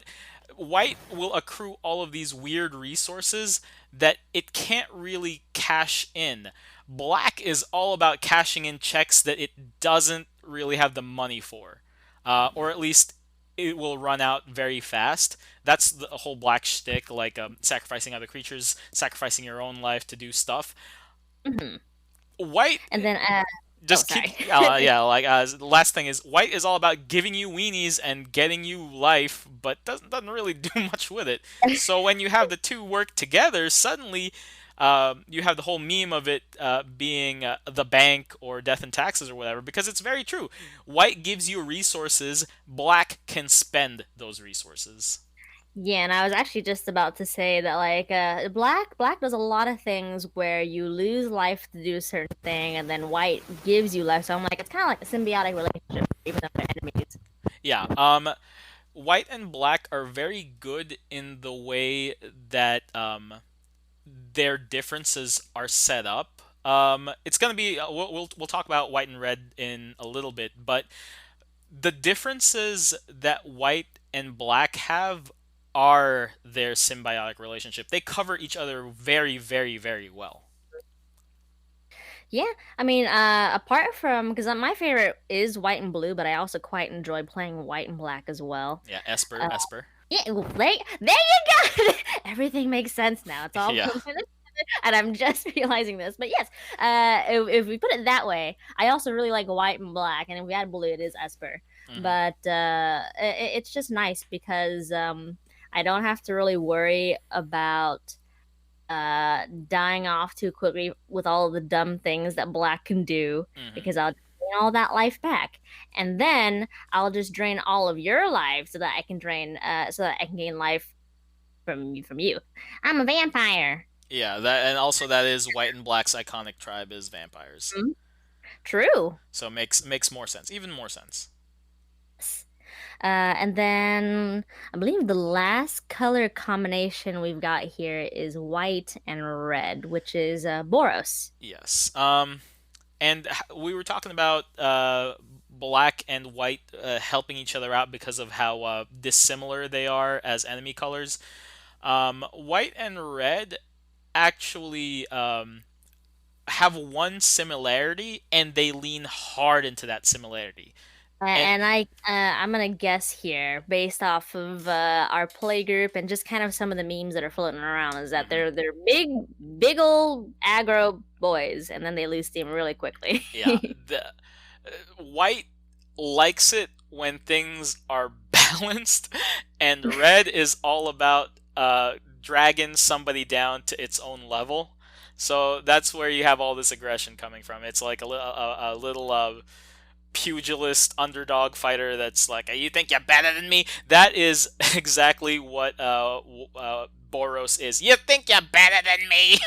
white will accrue all of these weird resources that it can't really cash in. Black is all about cashing in checks that it doesn't really have the money for, or at least it will run out very fast. That's the whole black shtick, like sacrificing other creatures, sacrificing your own life to do stuff. Hmm. White And then oh, just sorry. keep yeah, like the last thing is white is all about giving you weenies and getting you life, but doesn't really do much with it. So when you have the two work together, suddenly you have the whole meme of it being the bank or death and taxes or whatever, because it's very true. White gives you resources, black can spend those resources. Yeah, and I was actually just about to say that like black does a lot of things where you lose life to do a certain thing and then white gives you life. So I'm like it's kind of like a symbiotic relationship even though they're enemies. Yeah, white and black are very good in the way that their differences are set up. It's gonna be we'll talk about white and red in a little bit, but the differences that white and black have are their symbiotic relationship. They cover each other very, very, very well. Yeah, I mean, apart from because my favorite is white and blue, but I also quite enjoy playing white and black as well. Yeah, Esper, Uh, Esper. yeah, well, there you go. Everything makes sense now. It's all Yeah. coming together, and I'm just realizing this. But yes, if we put it that way, I also really like white and black, and if we add blue, it is Esper. Hmm. But it's just nice because I don't have to really worry about dying off too quickly with all of the dumb things that black can do Hmm. because I'll drain all that life back. And then I'll just drain all of your life so that I can gain life from you. I'm a vampire. Yeah, that and also that is white and black's iconic tribe is vampires. Hmm? True. So it makes more sense, even more sense. And then I believe the last color combination we've got here is white and red, which is Boros. Yes. And we were talking about black and white helping each other out because of how dissimilar they are as enemy colors. White and red actually have one similarity, and they lean hard into that similarity. And And I'm gonna guess here, based off of our play group and just kind of some of the memes that are floating around, is that mhm, they're big old aggro boys, and then they lose steam really quickly. yeah, the white likes it when things are balanced, and red is all about dragging somebody down to its own level. So that's where you have all this aggression coming from. It's like a little pugilist underdog fighter that's like, "You think you're better than me?" That is exactly what Boros is. You think you're better than me?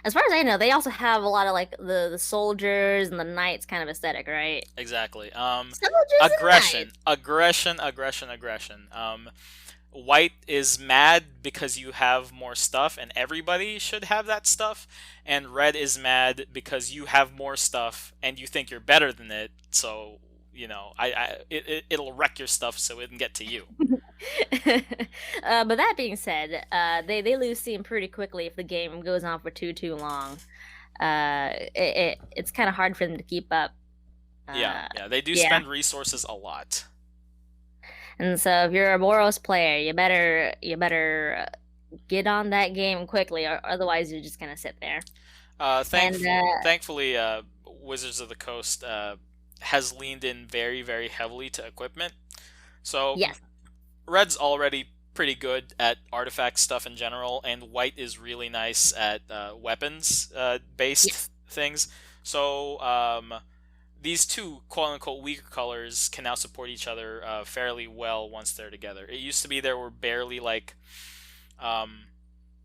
As far as I know, they also have a lot of like the soldiers and the knights kind of aesthetic, right? Exactly. Soldiers and Aggression, knights. aggression, aggression, aggression. White is mad because you have more stuff, and everybody should have that stuff. And red is mad because you have more stuff, and you think you're better than it. So it'll wreck your stuff so it can get to you. But that being said, they lose steam pretty quickly if the game goes on for too long. It's kind of hard for them to keep up. Yeah, Uh, yeah, they do yeah. spend resources a lot. And so if you're a Boros player, you better get on that game quickly, or otherwise you're just gonna sit there. And Thankfully, Wizards of the Coast has leaned in very, very heavily to equipment. So yes, Red's already pretty good at artifact stuff in general, and White is really nice at weapons based yes, things. So these two quote unquote weaker colors can now support each other fairly well once they're together. It used to be there were barely like um,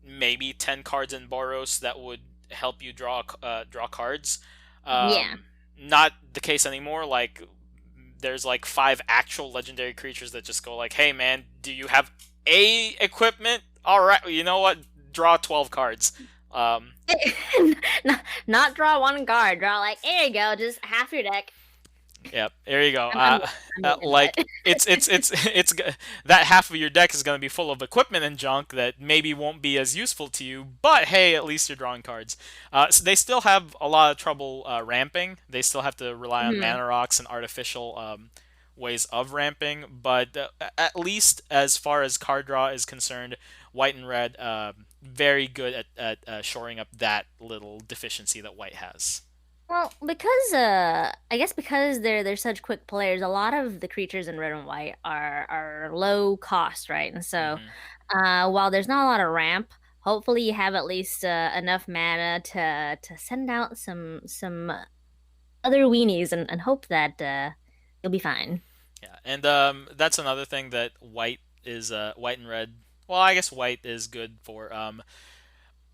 maybe 10 cards in Boros that would help you draw cards. yeah. Not the case anymore. Like there's like five actual legendary creatures that just go like, "Hey man, do you have a equipment? All right, you know what? Draw 12 cards." Um, not draw one card. Draw like here you go, just half your deck. Yep, there you go. I'm joking, but Like that half of your deck is going to be full of equipment and junk that maybe won't be as useful to you. But hey, at least you're drawing cards. So they still have a lot of trouble ramping. They still have to rely on mhm. mana rocks and artificial ways of ramping. But at least as far as card draw is concerned, white and red very good at shoring up that little deficiency that white has. Well, because I guess because they're such quick players, a lot of the creatures in red and white are low cost, right? And so, Hmm. while there's not a lot of ramp, hopefully you have at least enough mana to send out some other weenies and hope that you'll be fine. Yeah, and that's another thing that white and red. Well, I guess white is good for.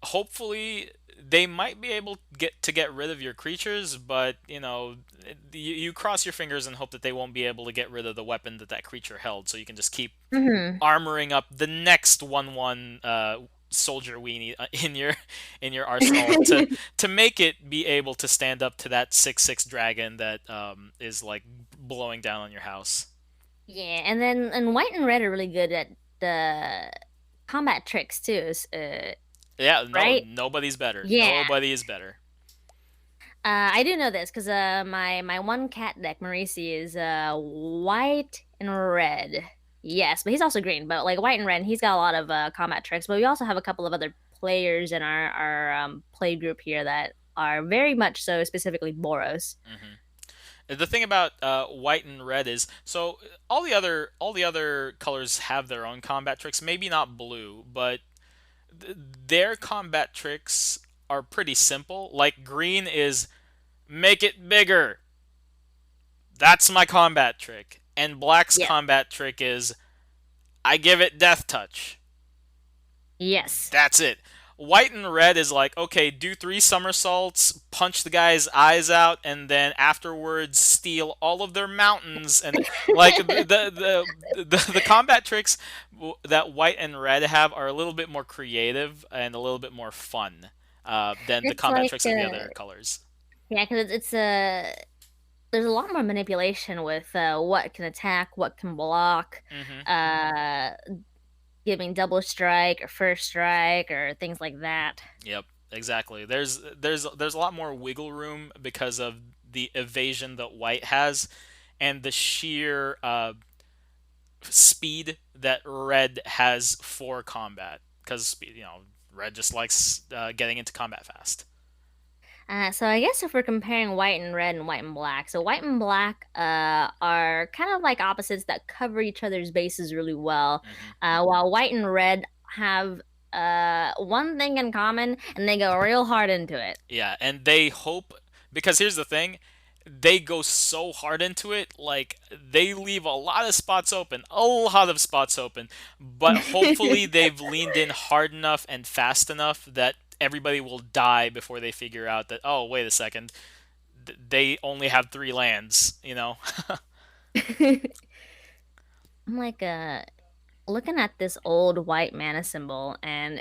Hopefully, they might be able to get rid of your creatures, but you cross your fingers and hope that they won't be able to get rid of the weapon that creature held, so you can just keep Hmm. armoring up the next one soldier weenie in your arsenal to make it be able to stand up to that 6/6 dragon that is like blowing down on your house. Yeah, and then and white and red are really good at the combat tricks too, Yeah, no, right? nobody's better. Yeah. Nobody is better. I do know this because my one cat deck, Marisi, is white and red. Yes, but he's also green. But like white and red, he's got a lot of combat tricks. But we also have a couple of other players in our play group here that are very much so specifically Boros. The thing about white and red is so all the other colors have their own combat tricks. Maybe not blue, but their combat tricks are pretty simple. Like green is make it bigger. That's my combat trick. And black's Yeah. combat trick is I give it death touch. Yes. That's it. White and red is like, okay, do three somersaults, punch the guy's eyes out, and then afterwards steal all of their mountains. And like the combat tricks that white and red have are a little bit more creative and a little bit more fun than the It's combat like tricks of the other colors. yeah, because it's there's a lot more manipulation with what can attack, what can block, Hmm. uh giving double strike or first strike or things like that. Yep, exactly. There's a lot more wiggle room because of the evasion that white has, and the sheer speed that red has for combat. Because red just likes getting into combat fast. So I guess if we're comparing white and red and white and black, so white and black are kind of like opposites that cover each other's bases really well, Hmm. while white and red have one thing in common and they go real hard into it. Yeah, and they hope because here's the thing, they go so hard into it, like they leave a lot of spots open, a lot of spots open, but hopefully they've leaned in hard enough and fast enough that everybody will die before they figure out that oh wait a second, they only have three lands, you know. I'm like looking at this old white mana symbol and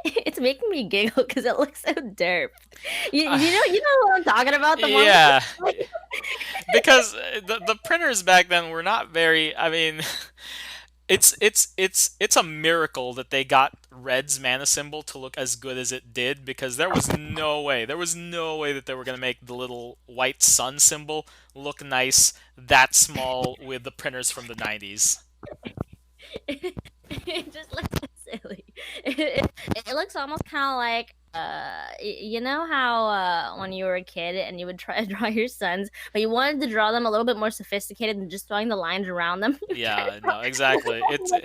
it's making me giggle because it looks so derp. You know what I'm talking about? The one with Yeah, the because the printers back then were not very. I mean, it's a miracle that they got Red's mana symbol to look as good as it did because there was no way that they were gonna make the little white sun symbol look nice that small with the printers from the 90s. it just looks so silly. It looks almost kind of like you know how when you were a kid and you would try to draw your sons, but you wanted to draw them a little bit more sophisticated than just throwing the lines around them. You try to Yeah, no, exactly. It's draw.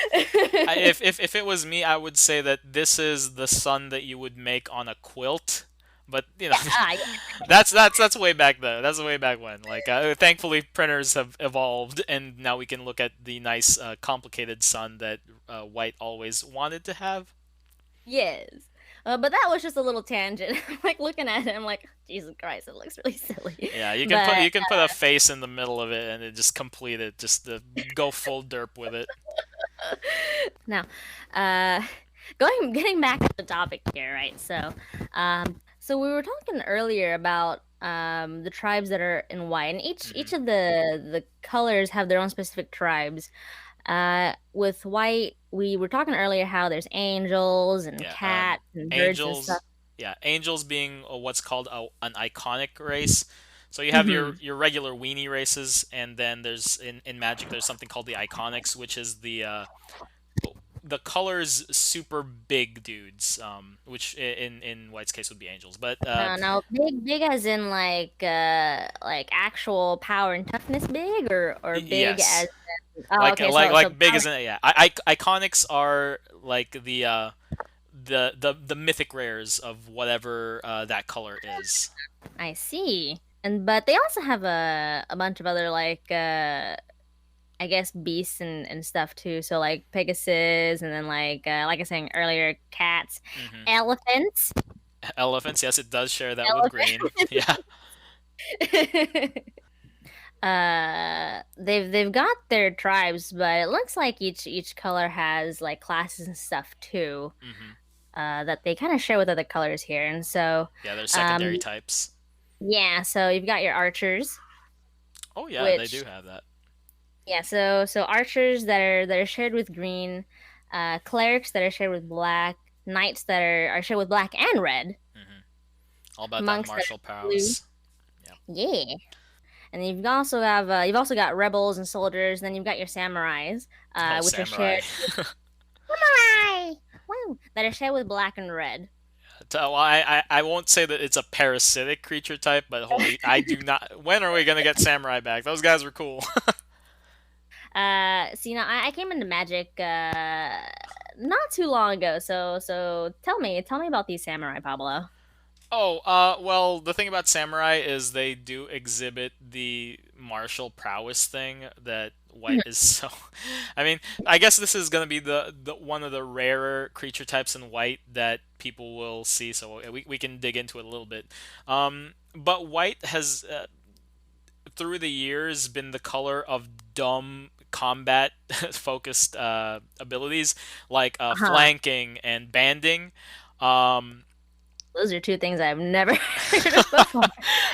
if it was me, I would say that this is the sun that you would make on a quilt. But Yeah, yeah. that's way back then. That's way back when. Like, thankfully, printers have evolved, and now we can look at the nice, complicated sun that White always wanted to have. Yes. But that was just a little tangent. I'm like looking at it, I'm like, Jesus Christ, it looks really silly. Yeah, But you can put a face in the middle of it, and it just complete it. Just go full derp with it. now, uh, going getting back to the topic here, right? So we were talking earlier about the tribes that are in white, and Hmm. each of the colors have their own specific tribes. With white, we were talking earlier how there's angels and Yeah, cats and birds and stuff. angels. Yeah, angels being what's called an iconic race. So you have Hmm. your regular weenie races, and then there's in Magic there's something called the iconics, which is the colors super big dudes, which in White's case would be angels. But No, big as in like actual power and toughness big or big as yes, oh okay, so like big power. isn't yeah. Iconics are like the mythic rares of whatever that color is. I see. And but they also have a bunch of other like I guess beasts and stuff too. So like Pegasus and then like I was saying earlier, cats, Hmm. elephants. Elephants, yes, it does share that with Elephants. green. Yeah. They've got their tribes, but it looks like each color has like classes and stuff too. Hmm. That they kind of share with other colors here. And so, Yeah, they're um, secondary types. yeah, so you've got your archers, Oh yeah, they do which have that. yeah, so archers that are shared with green, clerics that are shared with black, knights that are shared with black and red, Hmm. All about that monks that martial are blue. prowess. Yep. Yeah. And you've also got rebels and soldiers, then you've got your samurais, Oh, which are shared samurai. samurai! Woo! That are shared with black and red. Well, I won't say that it's a parasitic creature type, but holy, I do not. When are we gonna get samurai back? Those guys were cool. So I came into Magic not too long ago. So tell me about these samurai, Pablo. Oh, well, the thing about samurai is they do exhibit the martial prowess thing that white is so. I mean, I guess this is gonna be the one of the rarer creature types in white that people will see, so we can dig into it a little bit. But white has through the years been the color of dumb combat focused abilities like Uh-huh. flanking and banding. Um, Those are two things I've never heard of before.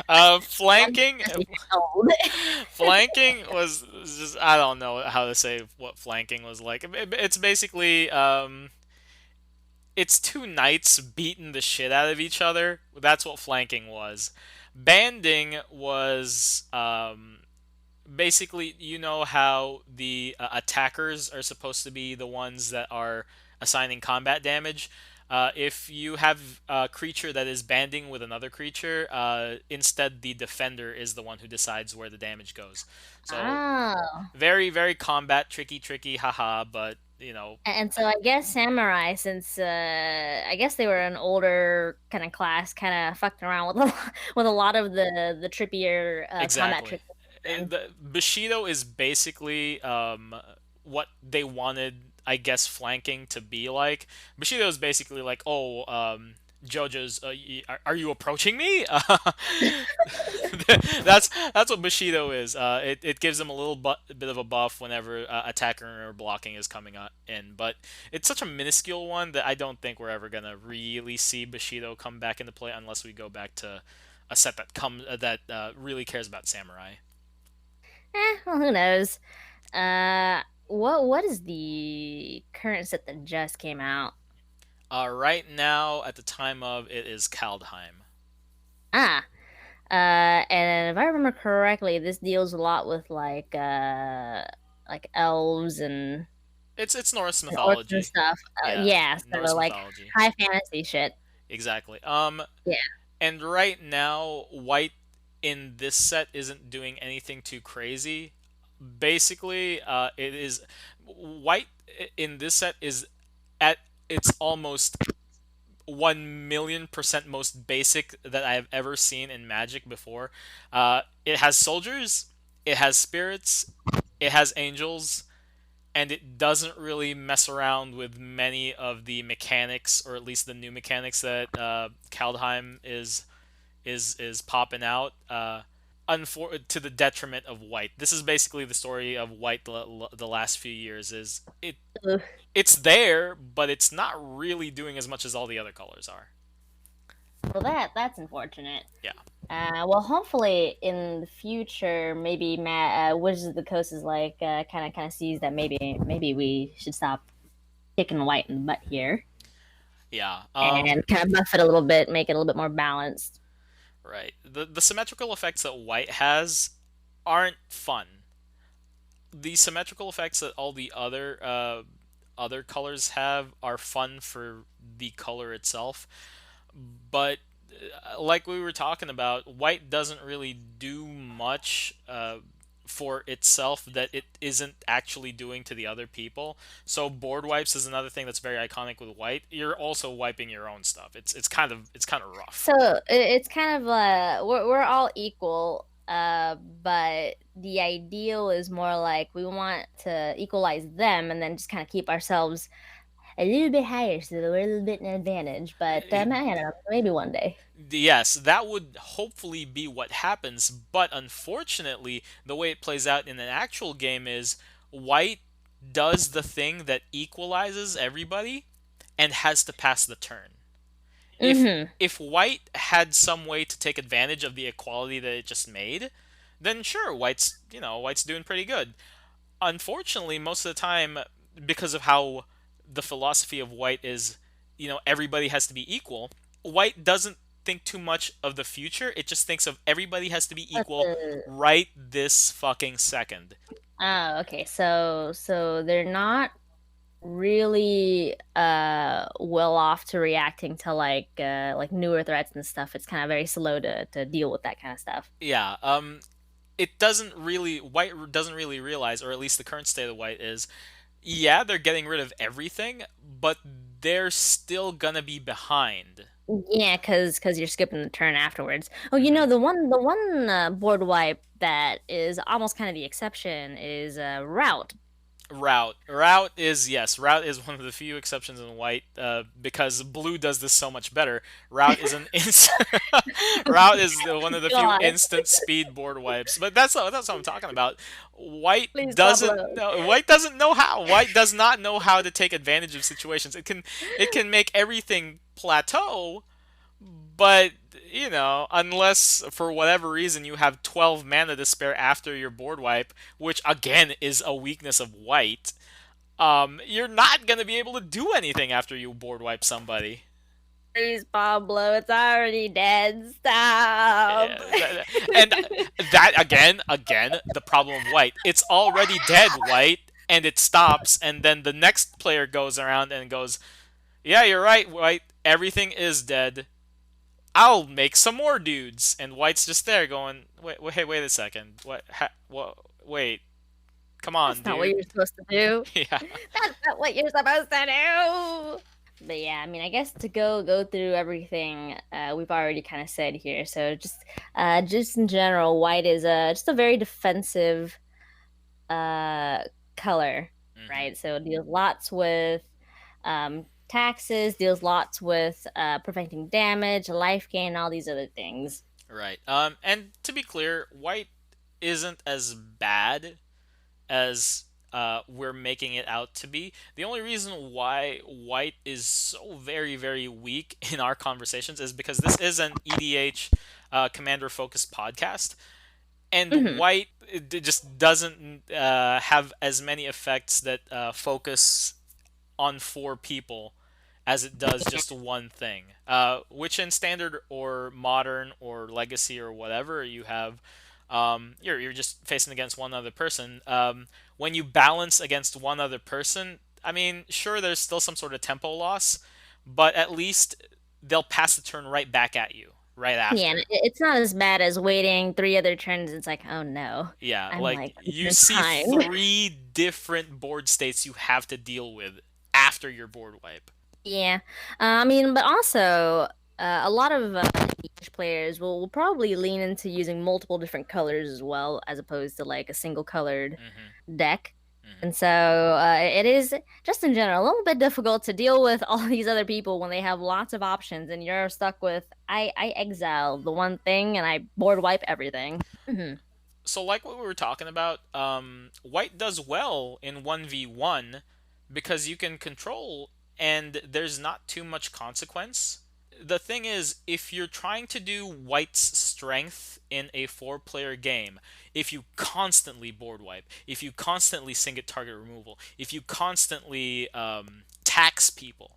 I'm flanking just old. flanking was just I don't know how to say what flanking was like. It's basically it's two knights beating the shit out of each other. That's what flanking was. Banding was basically, you know how the attackers are supposed to be the ones that are assigning combat damage. If you have a creature that is banding with another creature, instead the defender is the one who decides where the damage goes. So Oh. very, very combat tricky, haha. But you know, And so I guess samurai, since I guess they were an older kind of class, kind of fucked around with with a lot of the trippier combat exactly. tricks. Then. The Bushido is basically what they wanted, I guess, flanking to be like. Bushido is basically like, oh, JoJo's, are you approaching me? That's what Bushido is. It gives them a little bit of a buff whenever attacking or blocking is coming in, but it's such a minuscule one that I don't think we're ever gonna really see Bushido come back into play unless we go back to a set that really cares about samurai. Well, who knows? What is the current set that just came out? Right now, at the time of it is Kaldheim. Ah, and if I remember correctly, this deals a lot with like elves It's Norse and orcs and mythology. stuff. Yeah, Yeah, Norse so like mythology. high fantasy shit. Exactly. Yeah. And right now, white in this set isn't doing anything too crazy. Basically, it is white in this set is at its almost 1,000,000% most basic that I have ever seen in Magic before. It has soldiers, it has spirits, it has angels, and it doesn't really mess around with many of the mechanics, or at least the new mechanics that Kaldheim is popping out. To the detriment of white. This is basically the story of white the last few years. Ugh. It's there, but it's not really doing as much as all the other colors are. Well, that's unfortunate. Yeah. Well, hopefully in the future, maybe Matt, Wizards of the Coast is like kind of sees that maybe we should stop kicking white in the butt here Yeah. and kind of buff it a little bit, make it a little bit more balanced. Right. The symmetrical effects that white has aren't fun. The symmetrical effects that all the other colors have are fun for the color itself, but like we were talking about, white doesn't really do much for itself that it isn't actually doing to the other people. So board wipes is another thing that's very iconic with white. You're also wiping your own stuff. It's kind of rough. So it's kind of we're all equal, but the ideal is more like we want to equalize them and then just kind of keep ourselves a little bit higher, so we're a little bit in advantage. But I don't know, maybe one day. Yes, that would hopefully be what happens, but unfortunately, the way it plays out in an actual game is white does the thing that equalizes everybody and has to pass the turn. If Mm-hmm. if white had some way to take advantage of the equality that it just made, then sure, white's doing pretty good. Unfortunately, most of the time, because of how the philosophy of white is, everybody has to be equal, white doesn't think too much of the future. It just thinks of everybody has to be But equal the right this fucking second. oh, okay. So they're not really well off to reacting to like newer threats and stuff. It's kind of very slow to deal with that kind of stuff. Yeah, it doesn't really white doesn't really realize, or at least the current state of white is, yeah, they're getting rid of everything, but they're still gonna be behind. Yeah, because you're skipping the turn afterwards. Oh, Hmm. the one board wipe that is almost kind of the exception is route. Route is, yes, route is one of the few exceptions in white, because blue does this so much better. Route is an route is one of the few God, instant speed board wipes. But that's what I'm talking about. White please, doesn't Pablo. know. White doesn't know how. White does not know how to take advantage of situations. It can make everything plateau, but unless for whatever reason you have 12 mana to spare after your board wipe, which again is a weakness of white, you're not gonna be able to do anything after you board wipe somebody. Please, Pablo. It's already dead. Stop. And that again, the problem of white. It's already dead, white, and it stops, and then the next player goes around and goes, "Yeah, you're right, white. Everything is dead. I'll make some more dudes." And white's just there going, "Wait a second. What? Wait, come on, That's not what dude." you're supposed to do. Yeah. That's not what you're supposed to do. But yeah, I mean, I guess to go through everything we've already kind of said here. So just in general, white is just a very defensive uh color, Hmm. right? So it deals lots with taxes, deals lots with preventing damage, life gain, all these other things. Right. And to be clear, white isn't as bad as we're making it out to be. The only reason why white is so very, very weak in our conversations is because this is an EDH commander focused podcast, and Hmm. white, it just doesn't have as many effects that focus on four people as it does just one thing. Which in standard or modern or legacy or whatever you have, you're just facing against one other person. When you balance against one other person, I mean, sure, there's still some sort of tempo loss, but at least they'll pass the turn right back at you right Yeah, and after. it's not as bad as waiting three other turns. It's like, oh no, Yeah, I'm like like you in see time. three different board states you have to deal with after your board wipe. Yeah, I mean, but also a lot of English players will probably lean into using multiple different colors as well, as opposed to like a single colored Hmm. deck. Hmm. And so it is just in general a little bit difficult to deal with all these other people when they have lots of options and you're stuck with I exile the one thing and I board wipe everything. Hmm. So, like what we were talking about, white does well in 1v1 because you can control and there's not too much consequence. The thing is, if you're trying to do white's strength in a four-player game, if you constantly board wipe, if you constantly single target removal, if you constantly tax people,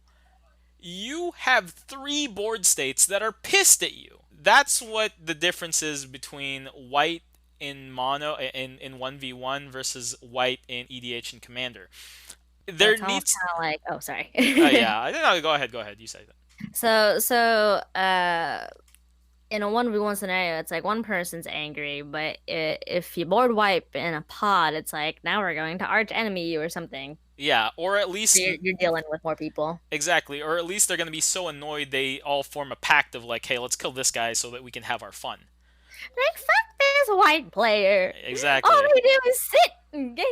you have three board states that are pissed at you. That's what the difference is between white in mono in 1v1 versus white in EDH and commander. So There it's almost needs, kind of like, oh, sorry. yeah, I don't know, go ahead, you say that. So in a 1v1 scenario, it's like one person's angry, but if you board wipe in a pod, it's like now we're going to arch enemy you or something. Yeah, or at least, You're dealing with more people. exactly, or at least they're going to be so annoyed they all form a pact of like, hey, let's kill this guy so that we can have our fun. Like, fuck this white player. All Exactly. they do is sit and gain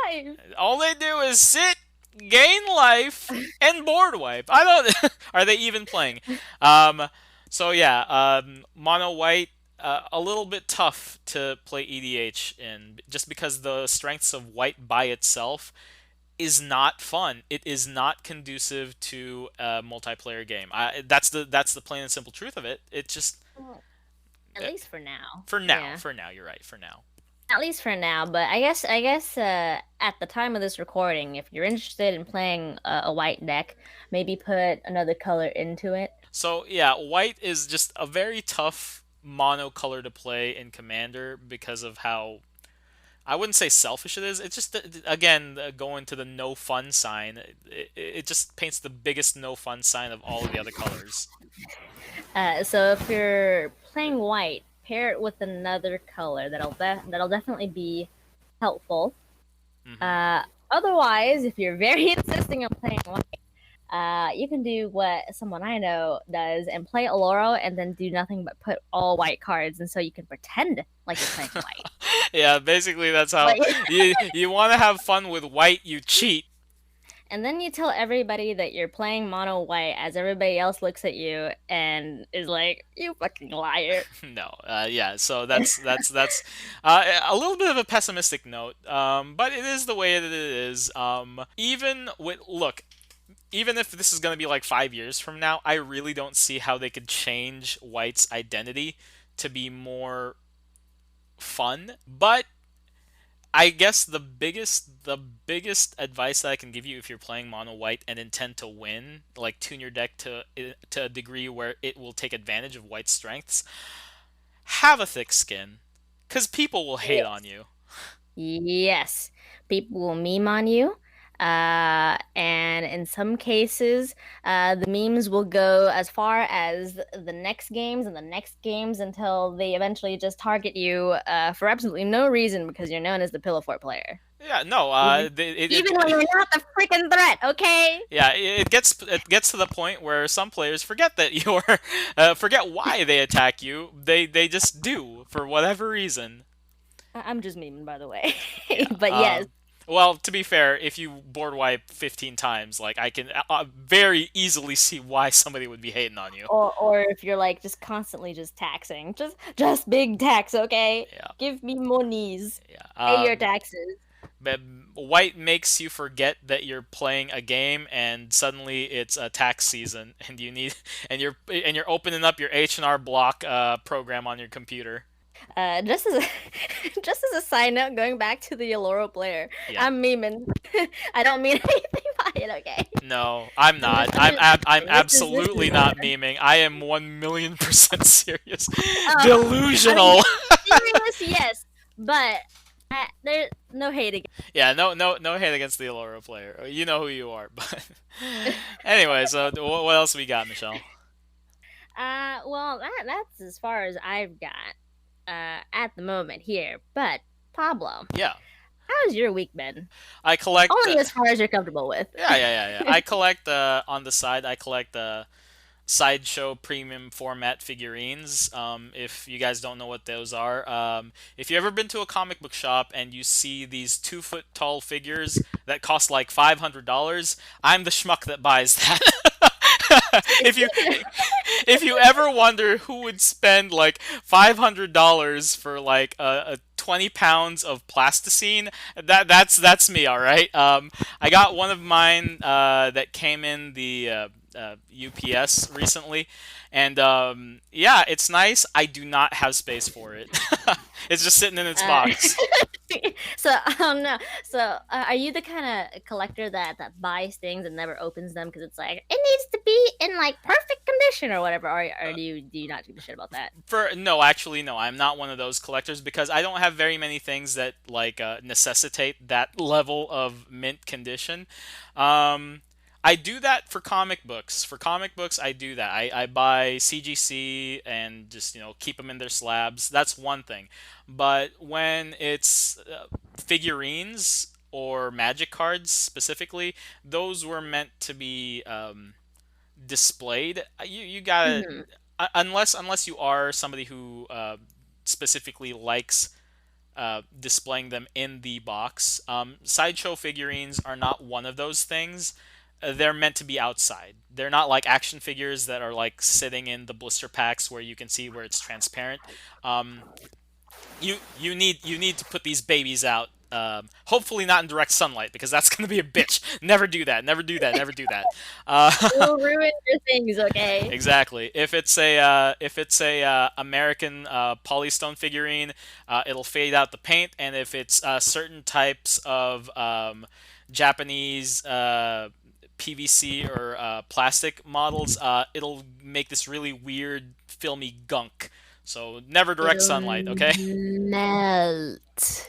life. All they do is sit gain life and board wipe. I don't. Are they even playing? Um, so yeah, mono white. A little bit tough to play EDH in just because the strengths of white by itself is not fun. It is not conducive to a multiplayer game. That's the plain and simple truth of it. It just Well, at uh, least for now. for now, Yeah. for now, you're right. For now. At least for now, but I guess at the time of this recording, if you're interested in playing a white deck, maybe put another color into it. So yeah, white is just a very tough mono color to play in Commander because of how I wouldn't say selfish it is. It's just again going to the no fun sign. It just paints the biggest no fun sign of all of the other colors. So if you're playing white, pair it with another color. That'll definitely be helpful. Hmm. Uh, Otherwise, if you're very insisting on playing white, you can do what someone I know does and play Oloro and then do nothing but put all white cards, and so you can pretend like you're playing white. Yeah, basically that's how But you want to have fun with white. You cheat. and then you tell everybody that you're playing mono white as everybody else looks at you and is like, "You fucking liar." No, yeah. So that's a little bit of a pessimistic note, but it is the way that it is. Even with look, even if this is going to be like 5 years from now, I really don't see how they could change White's identity to be more fun. But I guess the biggest advice that I can give you if you're playing mono white and intend to win, like tune your deck to a degree where it will take advantage of White's strengths, have a thick skin, cuz people will hate on Yes. you. Yes. People will meme on you. And in some cases, the memes will go as far as the next games and the next games until they eventually just target you for absolutely no reason because you're known as the pillow fort player. Yeah, no, Even, even when you're not the freaking threat, okay? yeah, it gets to the point where some players forget that you're forget why they attack you. They just do for whatever reason. I'm just memeing, by the way. Yeah. But yes, Well, to be fair, if you board wipe 15 times, like I can very easily see why somebody would be hating on you. or if you're like just constantly just taxing, just big tax, okay? Yeah. Give me monies, Yeah. pay your taxes. But white makes you forget that you're playing a game, and suddenly it's a tax season, and you need and you're opening up your H&R Block program on your computer. Just as a, just as a side note, going back to the Yoloro player, Yeah. I'm memeing. I don't mean anything by it, okay? No, I'm I'm not. just I'm just I'm joking. This is absolutely not memeing. I am 1,000,000% serious. I mean, Delusional. serious, yes, but there's no hate against. Yeah, no hate against the Allura player. You know who you are. But anyway, so what else we got, Michelle? Well, that's as far as I've got at the moment here. But Pablo, Yeah, how's your week been? I collect. Only as far as you're comfortable with. Yeah. I collect on the side. I collect sideshow premium format figurines. If you guys don't know what those are, if you ever been to a comic book shop and you see these 2 foot tall figures that cost like $500, I'm the schmuck that buys that. if you if you ever wonder who would spend like $500 for like a 20 pounds of plasticine, that's me, all right. I got one of mine that came in the UPS recently, and yeah, it's nice. I do not have space for it. It's just sitting in its Uh, box. so no. So are you the kind of collector that buys things and never opens them because it's like it needs to be in like perfect condition or whatever? Or do you not give a shit about that? For no, actually, no. I'm not one of those collectors because I don't have very many things that like necessitate that level of mint condition. Um, I do that for comic books. For comic books, I do that. I buy CGC and just keep them in their slabs. That's one thing. But when it's figurines or magic cards specifically, those were meant to be displayed. You gotta Mhm. unless you are somebody who specifically likes displaying them in the box. Sideshow figurines are not one of those things. They're meant to be outside. They're not like action figures that are like sitting in the blister packs where you can see where it's transparent. Um, you need to put these babies out. Hopefully not in direct sunlight because that's gonna be a bitch. Never do that. Never do that. Never do that. Uh, We'll ruin your things, okay? exactly. If it's a American polystone figurine, it'll fade out the paint, and if it's certain types of Japanese PVC or plastic models, it'll make this really weird filmy gunk. So never direct It'll sunlight, okay? melt.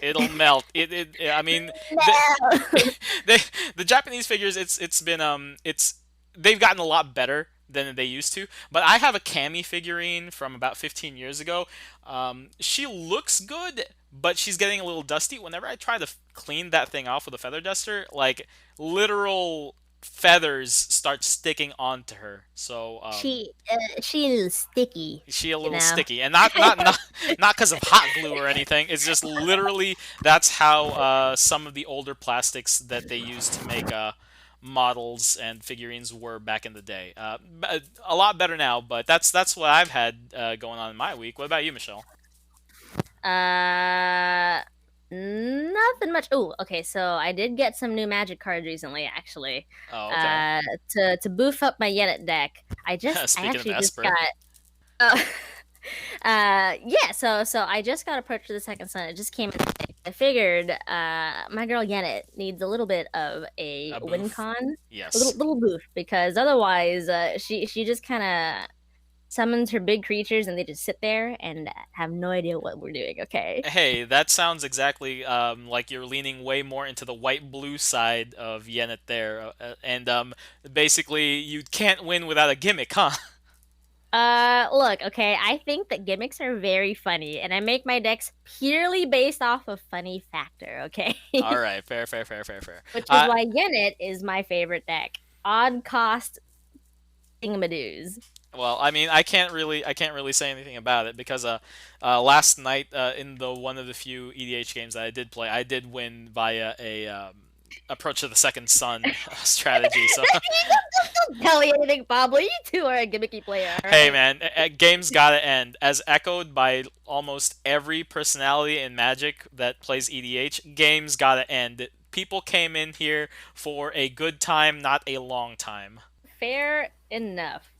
It'll melt. I mean, the, Melt. the Japanese figures, it's they've gotten a lot better than they used to. But I have a Cammy figurine from about 15 years ago. She looks good, but she's getting a little dusty. Whenever I try to clean that thing off with a feather duster, like literal feathers start sticking onto her. So She a little sticky, she a you little know. sticky, and not because of hot glue or anything. It's just literally that's how some of the older plastics that they used to make models and figurines were back in the day. A lot better now, but that's what I've had going on in my week. What about you, Michelle? Uh, Nothing much. Oh, okay. So I did get some new Magic cards recently, actually. Oh, okay. Uh, to boof up my Yennett deck. I Speaking of actually just Esper, got. Uh, yeah. So I just got approached to the second son. It just came in today. I figured, my girl Yennett needs a little bit of a a win booth. con, a little Yes. little boof, because otherwise, she just kind of summons her big creatures and they just sit there and have no idea what we're doing. Okay. Hey, that sounds exactly like you're leaning way more into the white-blue side of Yennet there, and basically you can't win without a gimmick, huh? Look, okay, I think that gimmicks are very funny, and I make my decks purely based off of funny factor, okay? All right, fair, fair, fair, fair, fair. Which is why Yennett is my favorite deck. Odd cost thingamadoos. Well, I mean, I can't really say anything about it because last night in the one of the few EDH games that I did play, I did win via a approach to the second sun strategy. So, Don't tell me anything, Pablo. You two are a gimmicky player, all hey, right? man, games gotta end. As echoed by almost every personality in Magic that plays EDH, games gotta end. People came in here for a good time, not a long time. Fair enough.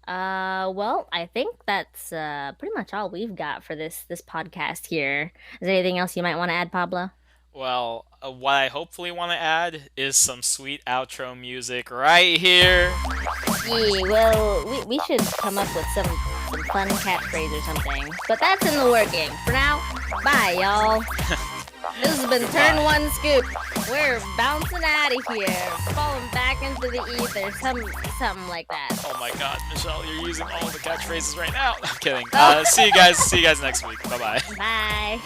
Well, I think that's pretty much all we've got for this podcast here. Is there anything else you might want to add, Pablo? Well, what I hopefully want to add is some sweet outro music right here. Yeah, well, we should come up with some fun catchphrase or something. But that's in the working. For now, bye, y'all. This has been Turn Goodbye. One Scoop. We're bouncing out of here, falling back into the ether, something like that. Oh my God, Michelle, you're using all the catchphrases right now. I'm kidding. Oh, See you guys. See you guys next week. Bye bye. bye.